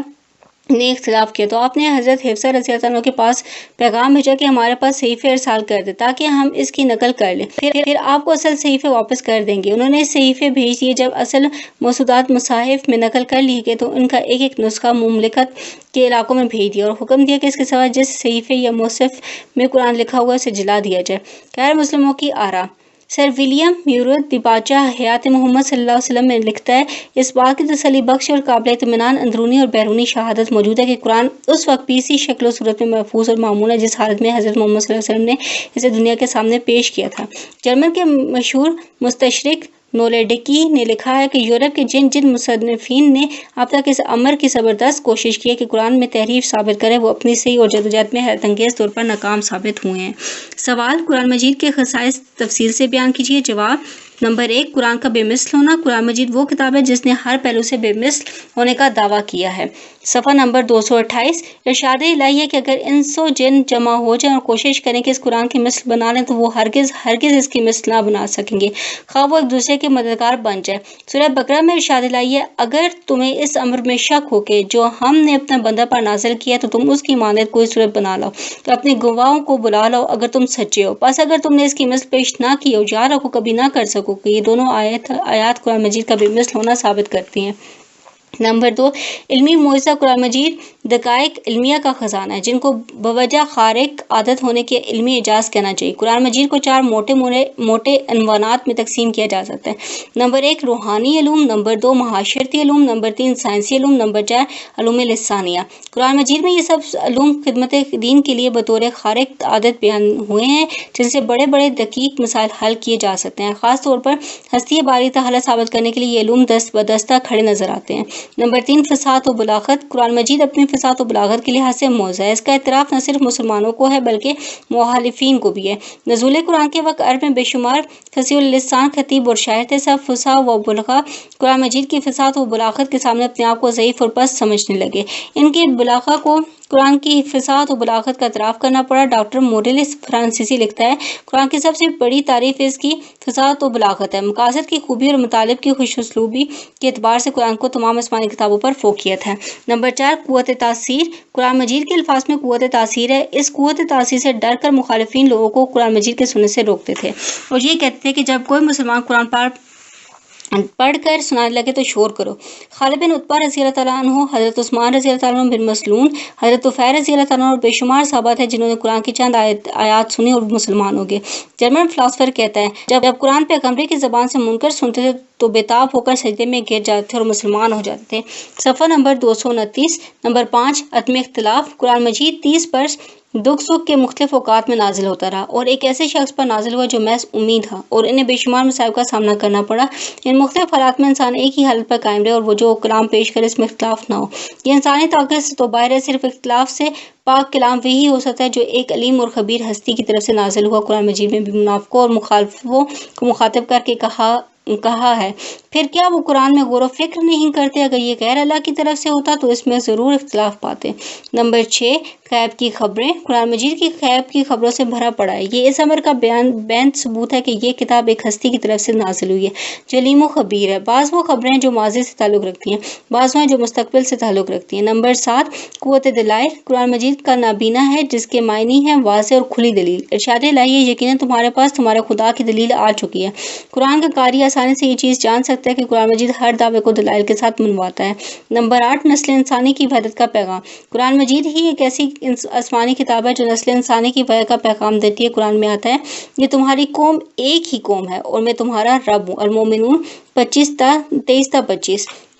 نے اختلاف کیا۔ تو آپ نے حضرت حفصہ رضی اللہ عنہ کے پاس پیغام بھیجا کہ ہمارے پاس صحیفے ارسال کر دے تاکہ ہم اس کی نقل کر لیں، پھر آپ کو اصل صحیفے واپس کر دیں گے۔ انہوں نے صحیفے بھیج دیے۔ جب اصل مسودات مصاحف میں نقل کر لیے گئے تو ان کا ایک ایک نسخہ مملکت کے علاقوں میں بھیج دیا اور حکم دیا کہ اس کے سوا جس صحیفے یا مصحف میں قرآن لکھا ہوا ہے اسے جلا دیا جائے۔ غیر مسلموں کی آراء۔ سر ولیم میورد دیباچہ حیات محمد صلی اللہ علیہ وسلم میں لکھتا ہے، اس بات کی تسلی بخش اور قابل اطمینان اندرونی اور بیرونی شہادت موجود ہے کہ قرآن اس وقت بھی اسی شکل و صورت میں محفوظ اور معمول ہے جس حالت میں حضرت محمد صلی اللہ علیہ وسلم نے اسے دنیا کے سامنے پیش کیا تھا۔ جرمن کے مشہور مستشرق نولیڈکی نے لکھا ہے کہ یورپ کے جن مصنفین نے اب تک اس امر کی زبردست کوشش کی ہے کہ قرآن میں تحریف ثابت کرے، وہ اپنی صحیح اور جدوجہد میں حیرت انگیز طور پر ناکام ثابت ہوئے ہیں۔ سوال، قرآن مجید کے خصائص تفصیل سے بیان کیجیے۔ جواب، نمبر 1، قرآن کا بے مثل ہونا۔ قرآن مجید وہ کتاب ہے جس نے ہر پہلو سے بے مثل ہونے کا دعویٰ کیا ہے۔ صفحہ نمبر 228، ارشاد الہی ہے کہ اگر انس و جن جمع ہو جائیں اور کوشش کریں کہ اس قرآن کی مثل بنا لیں تو وہ ہرگز اس کی مثل نہ بنا سکیں گے، خواہ وہ ایک دوسرے کے مددگار بن جائے۔ سورہ بقرہ میں ارشاد الہی ہے، اگر تمہیں اس امر میں شک ہو کہ جو ہم نے اپنا بندہ پر نازل کیا تو تم اس کی مانند کوئی صورت بنا لاؤ تو اپنے گواہوں کو بلا لاؤ اگر تم سچے ہو، پس اگر تم نے اس کی مثل پیش نہ کی ہو، یاد رکھو کبھی نہ کر سکو کہ یہ دونوں آیات قرآن مجید کا بے مثل ہونا ثابت کرتی ہیں۔ نمبر 2، علمی معجزہ۔ قرآن مجید دقائق علمیہ کا خزانہ ہے جن کو بوجہ خارق عادت ہونے کے علمی اعجاز کہنا چاہیے۔ قرآن مجید کو 4 موٹے عنوانات میں تقسیم کیا جا سکتا ہے۔ نمبر 1، روحانی علوم، نمبر 2، معاشرتی علوم، نمبر 3، سائنسی علوم، نمبر 4، علوم لسانیہ۔ قرآن مجید میں یہ سب علوم خدمت دین کے لیے بطور خارق عادت بیان ہوئے ہیں جن سے بڑے بڑے دقیق مسائل حل کیے جا سکتے ہیں۔ خاص طور پر ہستی باری تعالیٰ ثابت کرنے کے لیے یہ علوم دست بدستہ کھڑے نظر آتے ہیں۔ نمبر 3، فصاحت و بلاغت۔ قرآن مجید اپنی فصاحت و بلاغت کے لحاظ سے موزہ ہے۔ اس کا اعتراف نہ صرف مسلمانوں کو ہے بلکہ مخالفین کو بھی ہے۔ نزول قرآن کے وقت عرب میں بے شمار فصیح اللسان خطیب اور شاعر تھے۔ سب فصاح و بلغا قرآن مجید کی فصاحت و بلاغت کے سامنے اپنے آپ کو ضعیف اور پست سمجھنے لگے۔ ان کی بلاغا کو قرآن کی فصاحت و بلاغت کا اعتراف کرنا پڑا۔ ڈاکٹر موریلس فرانسیسی لکھتا ہے، قرآن کی سب سے بڑی تعریف اس کی فصاحت و بلاغت ہے۔ مقاصد کی خوبی اور مطالب کی خوش اسلوبی کے اعتبار سے قرآن کو تمام آسمانی کتابوں پر فوقیت ہے۔ نمبر 4، قوت تاثیر۔ قرآن مجید کے الفاظ میں قوت تاثیر ہے۔ اس قوت تاثیر سے ڈر کر مخالفین لوگوں کو قرآن مجید کے سننے سے روکتے تھے اور یہ کہتے تھے کہ جب کوئی مسلمان قرآن پڑھ کر سنانے لگے تو شور کرو۔ خالد بن عتبہ رضی اللہ تعالیٰ عنہ، حضرت عثمان رضی اللہ تعالیٰ عنہ بن مسلون، حضرت طفیل رضی اللہ تعالیٰ عنہ اور بے شمار صحابہ تھے جنہوں نے قرآن کی چند آیات سنی اور مسلمان ہو گئے۔ جرمن فلاسفر کہتا ہے، جب قرآن پیغمبر کی زبان سے منکر سنتے تھے تو بے تاب ہو کر سجدے میں گر جاتے تھے اور مسلمان ہو جاتے تھے۔ صفحہ نمبر 229۔ نمبر 5، عدم اختلاف۔ قرآن مجید 30 برس دکھ سکھ کے مختلف اوقات میں نازل ہوتا رہا اور ایک ایسے شخص پر نازل ہوا جو محض امی تھا اور انہیں بے شمار مصائب کا سامنا کرنا پڑا۔ ان مختلف حالات میں انسان ایک ہی حالت پر قائم رہے اور وہ جو کلام پیش کرے اس میں اختلاف نہ ہو۔ یہ انسانی طاقت سے تو باہر ہے، صرف اختلاف سے پاک کلام وہی ہو سکتا ہے جو ایک علیم اور خبیر ہستی کی طرف سے نازل ہوا۔ قرآن مجید میں بھی منافقوں اور مخالفوں کو مخاطب کر کے کہا ہے، پھر کیا وہ قرآن میں غور و فکر نہیں کرتے؟ اگر یہ غیر اللہ کی طرف سے ہوتا تو اس میں ضرور اختلاف پاتے۔ نمبر 6، غیب کی خبریں۔ قرآن مجید کی غیب کی خبروں سے بھرا پڑا ہے۔ یہ اس امر کا بین ثبوت ہے کہ یہ کتاب ایک ہستی کی طرف سے نازل ہوئی ہے جو علیم و خبیر ہے۔ بعض وہ خبریں جو ماضی سے تعلق رکھتی ہیں، بعض وہ جو مستقبل سے تعلق رکھتی ہیں۔ نمبر 7، قوت دلائل۔ قرآن مجید کا نابینا ہے جس کے معنی ہیں واضح اور کھلی دلیل۔ ارشاد الہی ہے، یقیناً تمہارے پاس تمہارے خدا کی دلیل آ چکی ہے۔ قرآن کا قاری آسانی سے یہ چیز جان سکتا ہے کہ قرآن مجید ہر دعوے کو دلائل کے ساتھ منواتا ہے۔ نمبر 8، نسل انسانی کی وحدت کا پیغام۔ قرآن مجید ہی ایک ایسی آسمانی کتاب ہے جو نسل انسانی کی وحدت کا پیغام دیتی ہے۔ قرآن میں آتا ہے، یہ تمہاری قوم ایک ہی قوم ہے اور میں تمہارا رب ہوں۔ المومنون 23 تا 25۔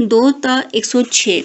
2:106।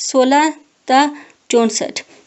16:64।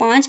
5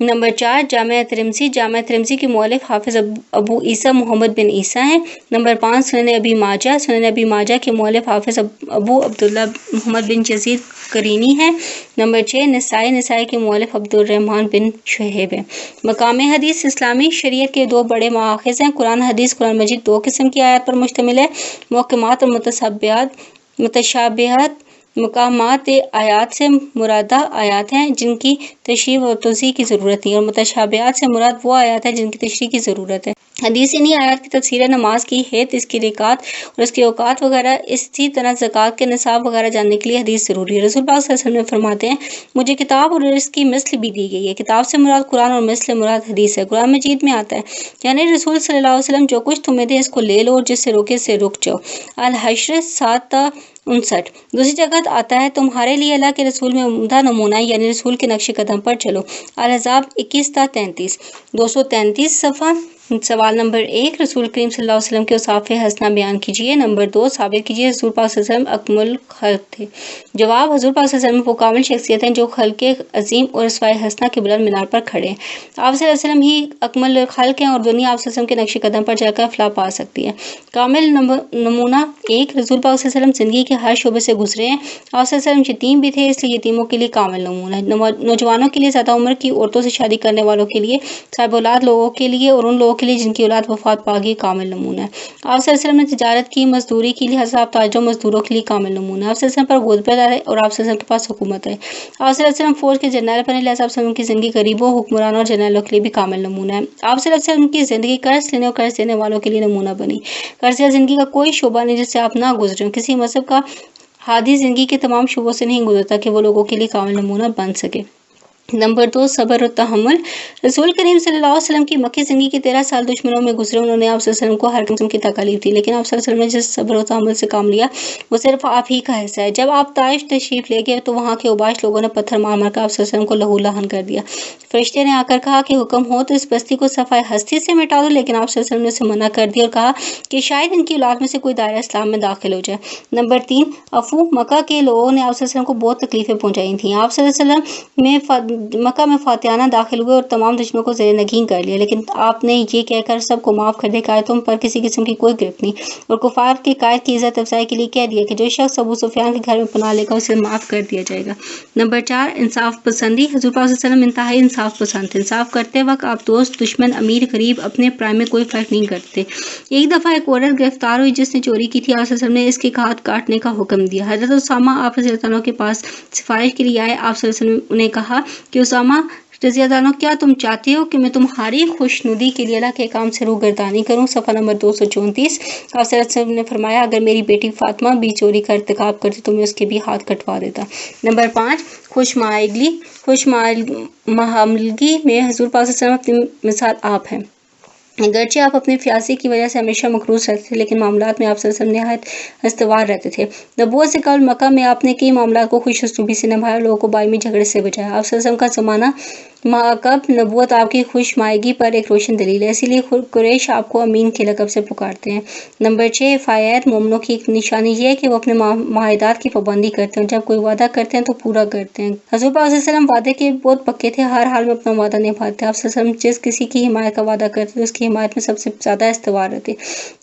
نمبر 4 جامعہ ترمذی، جامعہ ترمذی کے مؤلف حافظ ابو عیسیٰ محمد بن عیسیٰ ہیں۔ نمبر 5 سنن ابی ماجہ، سنن ابی ماجہ کے مؤلف حافظ ابو عبداللہ محمد بن یزید قرینی ہیں۔ نمبر 6 نسائی، نسائی کے مؤلف عبد الرحمن بن شہیب ہیں۔ مقام حدیث، اسلامی شریعت کے 2 بڑے مآخذ ہیں۔ قرآن حدیث، قرآن مجید 2 قسم کی آیات پر مشتمل ہے، محکمات اور متشابہات۔ مقامات آیات سے مرادہ آیات ہیں جن کی تشریح و توضیح کی ضرورت نہیں، اور متشابہات سے مراد وہ آیات ہیں جن کی تشریح کی ضرورت ہے۔ حدیث انہی آیات کی تفسیر ہے۔ نماز کی حد، اس کی رکعات اور اس کے اوقات وغیرہ، اسی طرح زکوٰۃ کے نصاب وغیرہ جاننے کے لیے حدیث ضروری ہے۔ رسول پاک صلی اللہ علیہ وسلم فرماتے ہیں مجھے کتاب اور اس کی مثل بھی دی گئی ہے۔ کتاب سے مراد قرآن اور مثل مراد حدیث ہے۔ قرآن مجید میں آتا ہے یعنی رسول صلی اللہ علیہ وسلم جو کچھ تمہیں دے اس کو لے لو اور جس سے روکے سے رک جاؤ۔ الحشر 7 تا 59۔ دوسری جگہ آتا ہے تمہارے لیے اللہ کے رسول میں عمدہ نمونہ یعنی رسول کے نقش قدم پر چلو۔ الاحزاب 21 تا 33۔ 233 صفحہ۔ سوال نمبر 1 رسول کریم صلی اللہ علیہ وسلم کے اوصاف حسنہ بیان کیجیے۔ نمبر 2 ثابت کیجیے رسول پاک صلی اللہ علیہ وسلم اکمل الخلق تھے۔ جواب حضور پاک صلی اللہ علیہ وسلم وہ کامل شخصیت ہیں جو خلق عظیم اور اسوائے حسنہ کے بلند مینار پر کھڑے ہیں۔ آپ صلی اللہ علیہ وسلم ہی اکمل خلق ہیں اور دنیا آپ صلی اللہ علیہ وسلم کے نقش قدم پر چل کر فلاح پا سکتی ہے۔ کامل نمونہ 1 رسول پاک صلی اللہ علیہ وسلم زندگی کے ہر شعبے سے گزرے ہیں۔ آپ صلی اللہ علیہ وسلم یتیم بھی تھے، اس لیے یتیموں کے لیے کامل نمونہ ہے۔ نوجوانوں کے لیے، زیادہ عمر کی عورتوں سے شادی کرنے والوں کے لیے، صاحب اولاد لوگوں کے لیے اور ان لوگوں کے لیے جن کی اولاد وفات پا گئی کامل نمونہ ہے۔ آپ صلی اللہ علیہ وسلم نے تجارت کی، مزدوری کی، لہٰذا آپ تاجروں مزدوروں کے لیے کامل نمونہ ہے۔ آپ صلی اللہ علیہ وسلم پر غلبت آئے اور آپ صلی اللہ علیہ وسلم کے پاس حکومت ہے۔ آپ صلی اللہ علیہ وسلم فوج کے جنرل بنے، لہٰذا آپ صلی اللہ علیہ وسلم کی زندگی غریبوں، حکمرانوں اور جنرلوں کے لیے بھی کامل نمونہ ہے۔ آپ صلی اللہ علیہ وسلم کی زندگی قرض لینے اور قرض دینے والوں کے لیے نمونہ بنی۔ قرضیہ زندگی کا کوئی شعبہ نہیں جس سے آپ نہ گزریں۔ کسی مذہب کا ہادی زندگی کے تمام شعبوں سے نہیں گزرتا کہ وہ لوگوں کے لیے کامل نمونہ بن سکے۔ نمبر 2 صبر و تحمل۔ رسول کریم صلی اللہ علیہ وسلم کی مکی زندگی کے 13 سال دشمنوں میں گزرے۔ انہوں نے آپ صلی اللہ علیہ وسلم کو ہر قسم کی تکالیف دی، لیکن آپ صلی اللہ علیہ وسلم نے جس صبر و تحمل سے کام لیا وہ صرف آپ ہی کا حصہ ہے۔ جب آپ طائف تشریف لے گئے تو وہاں کے اوباش لوگوں نے پتھر مار مار کر آپ صلی اللہ علیہ وسلم کو لہو لہن کر دیا۔ فرشتے نے آ کر کہا کہ حکم ہو تو اس بستی کو صفائے ہستی سے مٹا دو، لیکن آپ صلی اللہ علیہ وسلم نے اسے منع کر دیا اور کہا کہ شاید ان کی اولاد میں سے کوئی دائرہ اسلام میں داخل ہو جائے۔ نمبر 3 عفو۔ مکہ کے لوگوں نے آپ صلی اللہ علیہ وسلم کو بہت تکلیفیں پہنچائی تھیں۔ آپ صلی اللہ علیہ وسلم مکہ میں فاتحانہ داخل ہوئے اور تمام دشمنوں کو زیر نگین کر لیا، لیکن آپ نے یہ کہہ کر سب کو معاف کر دیا کہ تم پر کسی قسم کی کوئی گرفت نہیں، اور کفار کے قائد کی عزت افزائی کے لیے کہہ دیا کہ جو شخص ابو سفیان کے گھر میں پناہ لے گا اسے معاف کر دیا جائے گا۔ نمبر 4 انصاف پسندی۔ حضور پاک صلی اللہ علیہ وسلم انتہائی انصاف پسند تھے۔ انصاف کرتے وقت آپ دوست، دشمن، امیر، غریب، اپنے پرائے میں کوئی فرق نہیں کرتے۔ ایک دفعہ ایک عورت گرفتار ہوئی جس نے چوری کی تھی۔ آپ صلی اللہ علیہ وسلم نے اس کے ہاتھ کاٹنے کا حکم دیا۔ حضرت اسامہ آپ رضی اللہ عنہ کے پاس سفارش کے لیے آئے۔ آپ صلی اللہ علیہ وسلم نے کہا کہ اسامہ رضی اللہ عنہ کیا تم چاہتے ہو کہ میں تمہاری خوشنودی کے لیے اللہ کے کام سے روگردانی کروں؟ صفحہ نمبر 234۔ آپ صلی اللہ علیہ وسلم نے فرمایا اگر میری بیٹی فاطمہ بھی چوری کا ارتکاب کرتی تو میں اس کے بھی ہاتھ کٹوا دیتا۔ نمبر 5 خوشمائگی۔ خوشمعاملگی میں حضور پاک صلی اللہ علیہ وسلم اپنی مثال آپ ہیں۔ اگرچہ آپ اپنی فیاضی کی وجہ سے ہمیشہ مقروض رہتے تھے، لیکن معاملات میں آپ صلی اللہ علیہ وسلم نہایت استوار رہتے تھے۔ نبوت سے قبل مکہ میں آپ نے کئی معاملات کو خوش اسلوبی سے نبھایا اور لوگوں کو باہمی جھگڑے سے بچایا۔ آپ صلی اللہ علیہ وسلم کا زمانہ ماقب نبوت آپ کی خوشمائگی پر ایک روشن دلیل ہے، اسی لیے قریش آپ کو امین کے لقب سے پکارتے ہیں۔ نمبر 6 فایت۔ مومنوں کی ایک نشانی یہ ہے کہ وہ اپنے معاہدات کی پابندی کرتے ہیں، جب کوئی وعدہ کرتے ہیں تو پورا کرتے ہیں۔ حضور پاک صلی اللہ علیہ وسلم وعدے کے بہت پکے تھے، ہر حال میں اپنا وعدہ نبھاتے تھے۔ آپ صلی اللہ علیہ وسلم جس کسی کی حمایت کا وعدہ کرتے تھے اس کی حمایت میں سب سے زیادہ استوار رہتے۔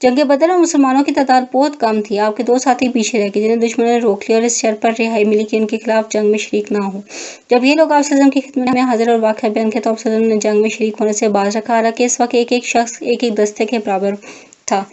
جنگ بدر میں مسلمانوں کی تعداد بہت کم تھی۔ آپ کے 2 ساتھی پیچھے رہ گئے جنہیں دشمنوں نے روک لیا اور اس شرط پر رہائی ملی کہ ان کے خلاف جنگ میں شریک نہ ہوں۔ جب یہ لوگ آپ صلی اللہ علیہ وسلم کی خدمت میں حاضر اور واقعہ بیان کیا تو آپ صلی اللہ علیہ وسلم نے جنگ میں شریک ہونے سے باز رکھا، حالانکہ اس وقت ایک ایک شخص ایک ایک دستے کے برابر تھا۔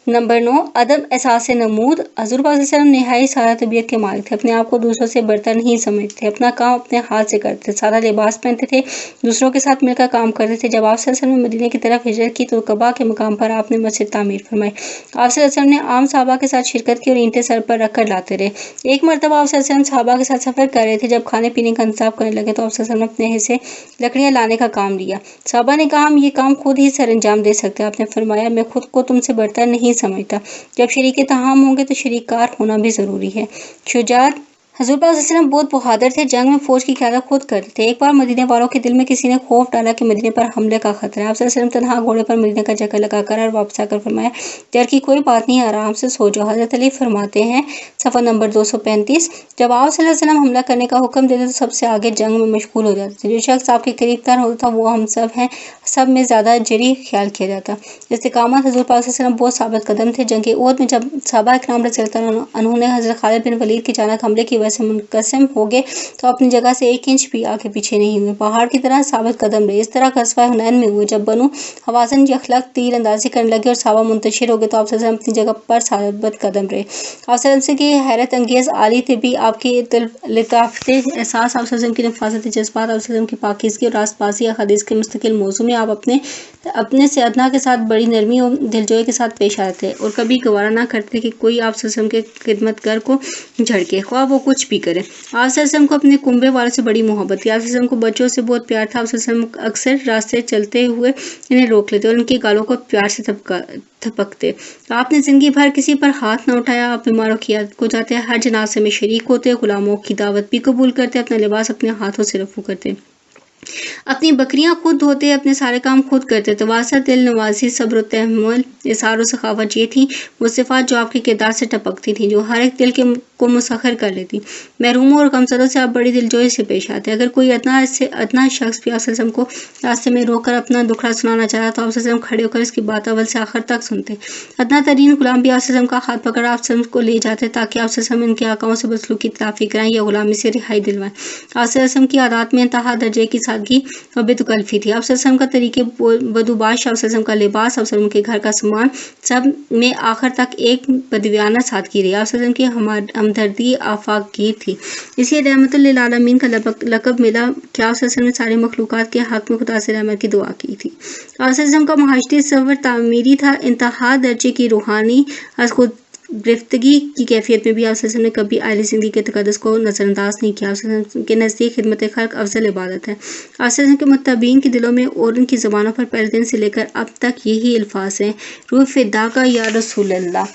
نمبر 9 عدم احساس نمود۔ حضور پاک صلی اللہ علیہ وسلم نہائی سادہ طبیعت کے مالک تھے، اپنے آپ کو دوسروں سے برتر نہیں سمجھتے تھے، اپنا کام اپنے ہاتھ سے کرتے تھے، سادہ لباس پہنتے تھے، دوسروں کے ساتھ مل کر کام کرتے تھے۔ جب آپ صلی اللہ علیہ وسلم نے مدینے کی طرف ہجرت کی تو قباء کے مقام پر آپ نے مسجد تعمیر فرمائی۔ آپ صلی اللہ علیہ وسلم نے عام صحابہ کے ساتھ شرکت کی اور اینٹیں سر پر رکھ کر لاتے رہے۔ ایک مرتبہ آپ صلی اللہ علیہ وسلم صحابہ کے ساتھ سفر کر رہے تھے، جب کھانے پینے کا انتظام کرنے لگے تو آپ صلی اللہ علیہ وسلم نے اپنے حصے لکڑیاں لانے کا کام لیا۔ صحابہ نے کہا ہم یہ کام خود ہی سر انجام دے سکتے ہیں۔ آپ نے فرمایا میں خود کو تم سے برتر نہیں سمجھتا، جب شریک طعام ہوں گے تو شریک کار ہونا بھی ضروری ہے۔ شجاعت۔ حضور پاک صلی اللہ علیہ وسلم بہت بہادر تھے، جنگ میں فوج کی قیادت خود کرتے تھے۔ ایک بار مدینے والوں کے دل میں کسی نے خوف ڈالا کہ مدینے پر حملے کا خطرہ ہے۔ آپ صلی اللہ علیہ وسلم تنہا گھوڑے پر مدینے کا چکر لگا کر اور واپس آ کر فرمایا، ڈر کی کوئی بات نہیں، آرام سے سو جاؤ۔ حضرت علی فرماتے ہیں صفحہ نمبر 235، جب آپ صلی اللہ علیہ وسلم حملہ کرنے کا حکم دیتے تو سب سے آگے جنگ میں مشغول ہو جاتے تھے۔ جو شخص آپ کے قریب تر ہوتا تھا وہ ہم سب ہیں سب میں زیادہ جری خیال کیا جاتا۔ استقامت حضور پاک صلی اللہ علیہ وسلم بہت ثابت قدم تھے۔ جنگ احد میں جب صحابہ اکرام رضی اللہ عنہ نے حضرت خالد بن ولید کے اچانک حملے کی وجہ سے منقسم ہو گئے تو اپنی جگہ سے ایک انچ بھی آگے پیچھے نہیں ہوئے، پہاڑ کی طرح ثابت قدم رہے۔ اس طرح غزوہ حنین میں ہوئے، جب بنو حوازن یخلق تیر اندازی کرنے لگے اور صحابہ منتشر ہو گئے تو آپ صلی اللہ علیہ وسلم اپنی جگہ پر ثابت قدم رہے۔ آپ صلی اللہ علیہ وسلم کی حیرت انگیز عالی طبی، آپ کی لطافت احساس، آپ صلی اللہ علیہ وسلم کی نفاست جذبات، آپ صلی اللہ علیہ وسلم کی پاکیزگی اور راست بازی احادیث کے مستقل موضوع میں آپ اپنے سے ادنا کے ساتھ بڑی نرمی اور دلجوئی کے ساتھ پیش آتے تھے اور کبھی گوارا نہ کرتے کہ کوئی آپ صلی اللہ علیہ وسلم کے خدمت گر کو جھڑکے، خواہ وہ کچھ بھی کرے۔ آپ صلی اللہ علیہ وسلم کو اپنے کنبے والوں سے بڑی محبت تھی۔ آپ صلی اللہ علیہ وسلم کو بچوں سے بہت پیار تھا۔ آپ صلی اللہ علیہ وسلم اکثر راستے چلتے ہوئے انہیں روک لیتے اور ان کی گالوں کو پیار سے تھپکتے۔ آپ نے زندگی بھر کسی پر ہاتھ نہ اٹھایا۔ آپ بیماروں کی عیادت کو جاتے، ہر جنازے میں شریک ہوتے، غلاموں کی دعوت بھی قبول کرتے، اپنا لباس اپنے ہاتھوں سے رفو کرتے، اپنی بکریاں خود دھوتے، اپنے سارے کام خود کرتے۔ تواضع، دل نوازی، صبر و تحمل، اظہار و سخاوت، یہ تھیں وہ صفات جو آپ کے کردار سے ٹپکتی تھیں، جو ہر ایک دل کو مسخر کر لیتی۔ محروموں اور کمزوروں سے آپ بڑی دلجوئی سے پیش آتے۔ اگر کوئی ادنا شخص بھی آپ صلی اللہ علیہ وسلم کو راستے میں روک کر اپنا دکھڑا سنانا چاہتا تو آپ صلی اللہ علیہ وسلم کھڑے ہو کر اس کی بات اول سے آخر تک سنتے۔ ادنا ترین غلام بھی آپ صلی اللہ علیہ وسلم کا ہاتھ پکڑ آپ صلی اللہ علیہ وسلم کو لے جاتے تاکہ آپ صلی اللہ علیہ وسلم ان کے آقاؤں سے بدسلوکی تلافی کرائیں یا غلامی سے رہائی دلوائیں۔ آپ صلی اللہ علیہ وسلم کی عادات میں انتہا درجے کی سادگی اور بے تکلفی تھی۔ آپ صلی اللہ علیہ وسلم کا طریقے بدوباش، آپ صلی اللہ علیہ وسلم کا لباس، آپ صلی اللہ علیہ وسلم کے گھر کا سامان، سب میں آخر تک ایک بدویانہ سادگی رہی۔ آپ صلی اللہ علیہ وسلم کی ہمدردی آفاق گیر تھی، اس لیے رحمت للعالمین کا لقب ملا کہ آپ صلی اللہ علیہ وسلم نے ساری مخلوقات کے حق میں خدا سے رحمت کی دعا کی تھی۔ آپ صلی اللہ علیہ وسلم کا معاشرتی تصور تعمیری تھا، انتہا درجے کی روحانی از خود گرفتگی کی کیفیت میں بھی آپ صلی اللہ علیہ وسلم نے کبھی اہل زندگی کے تقدس کو نظر انداز نہیں کیا۔ آپ صلی اللہ علیہ وسلم کے نزدیک خدمت خلق افضل عبادت ہے۔ آپ صلی اللہ علیہ وسلم کے متبعین کے دلوں میں اور ان کی زبانوں پر پہلے دن سے لے کر اب تک یہی الفاظ ہیں، روح فدا کا یا رسول اللہ۔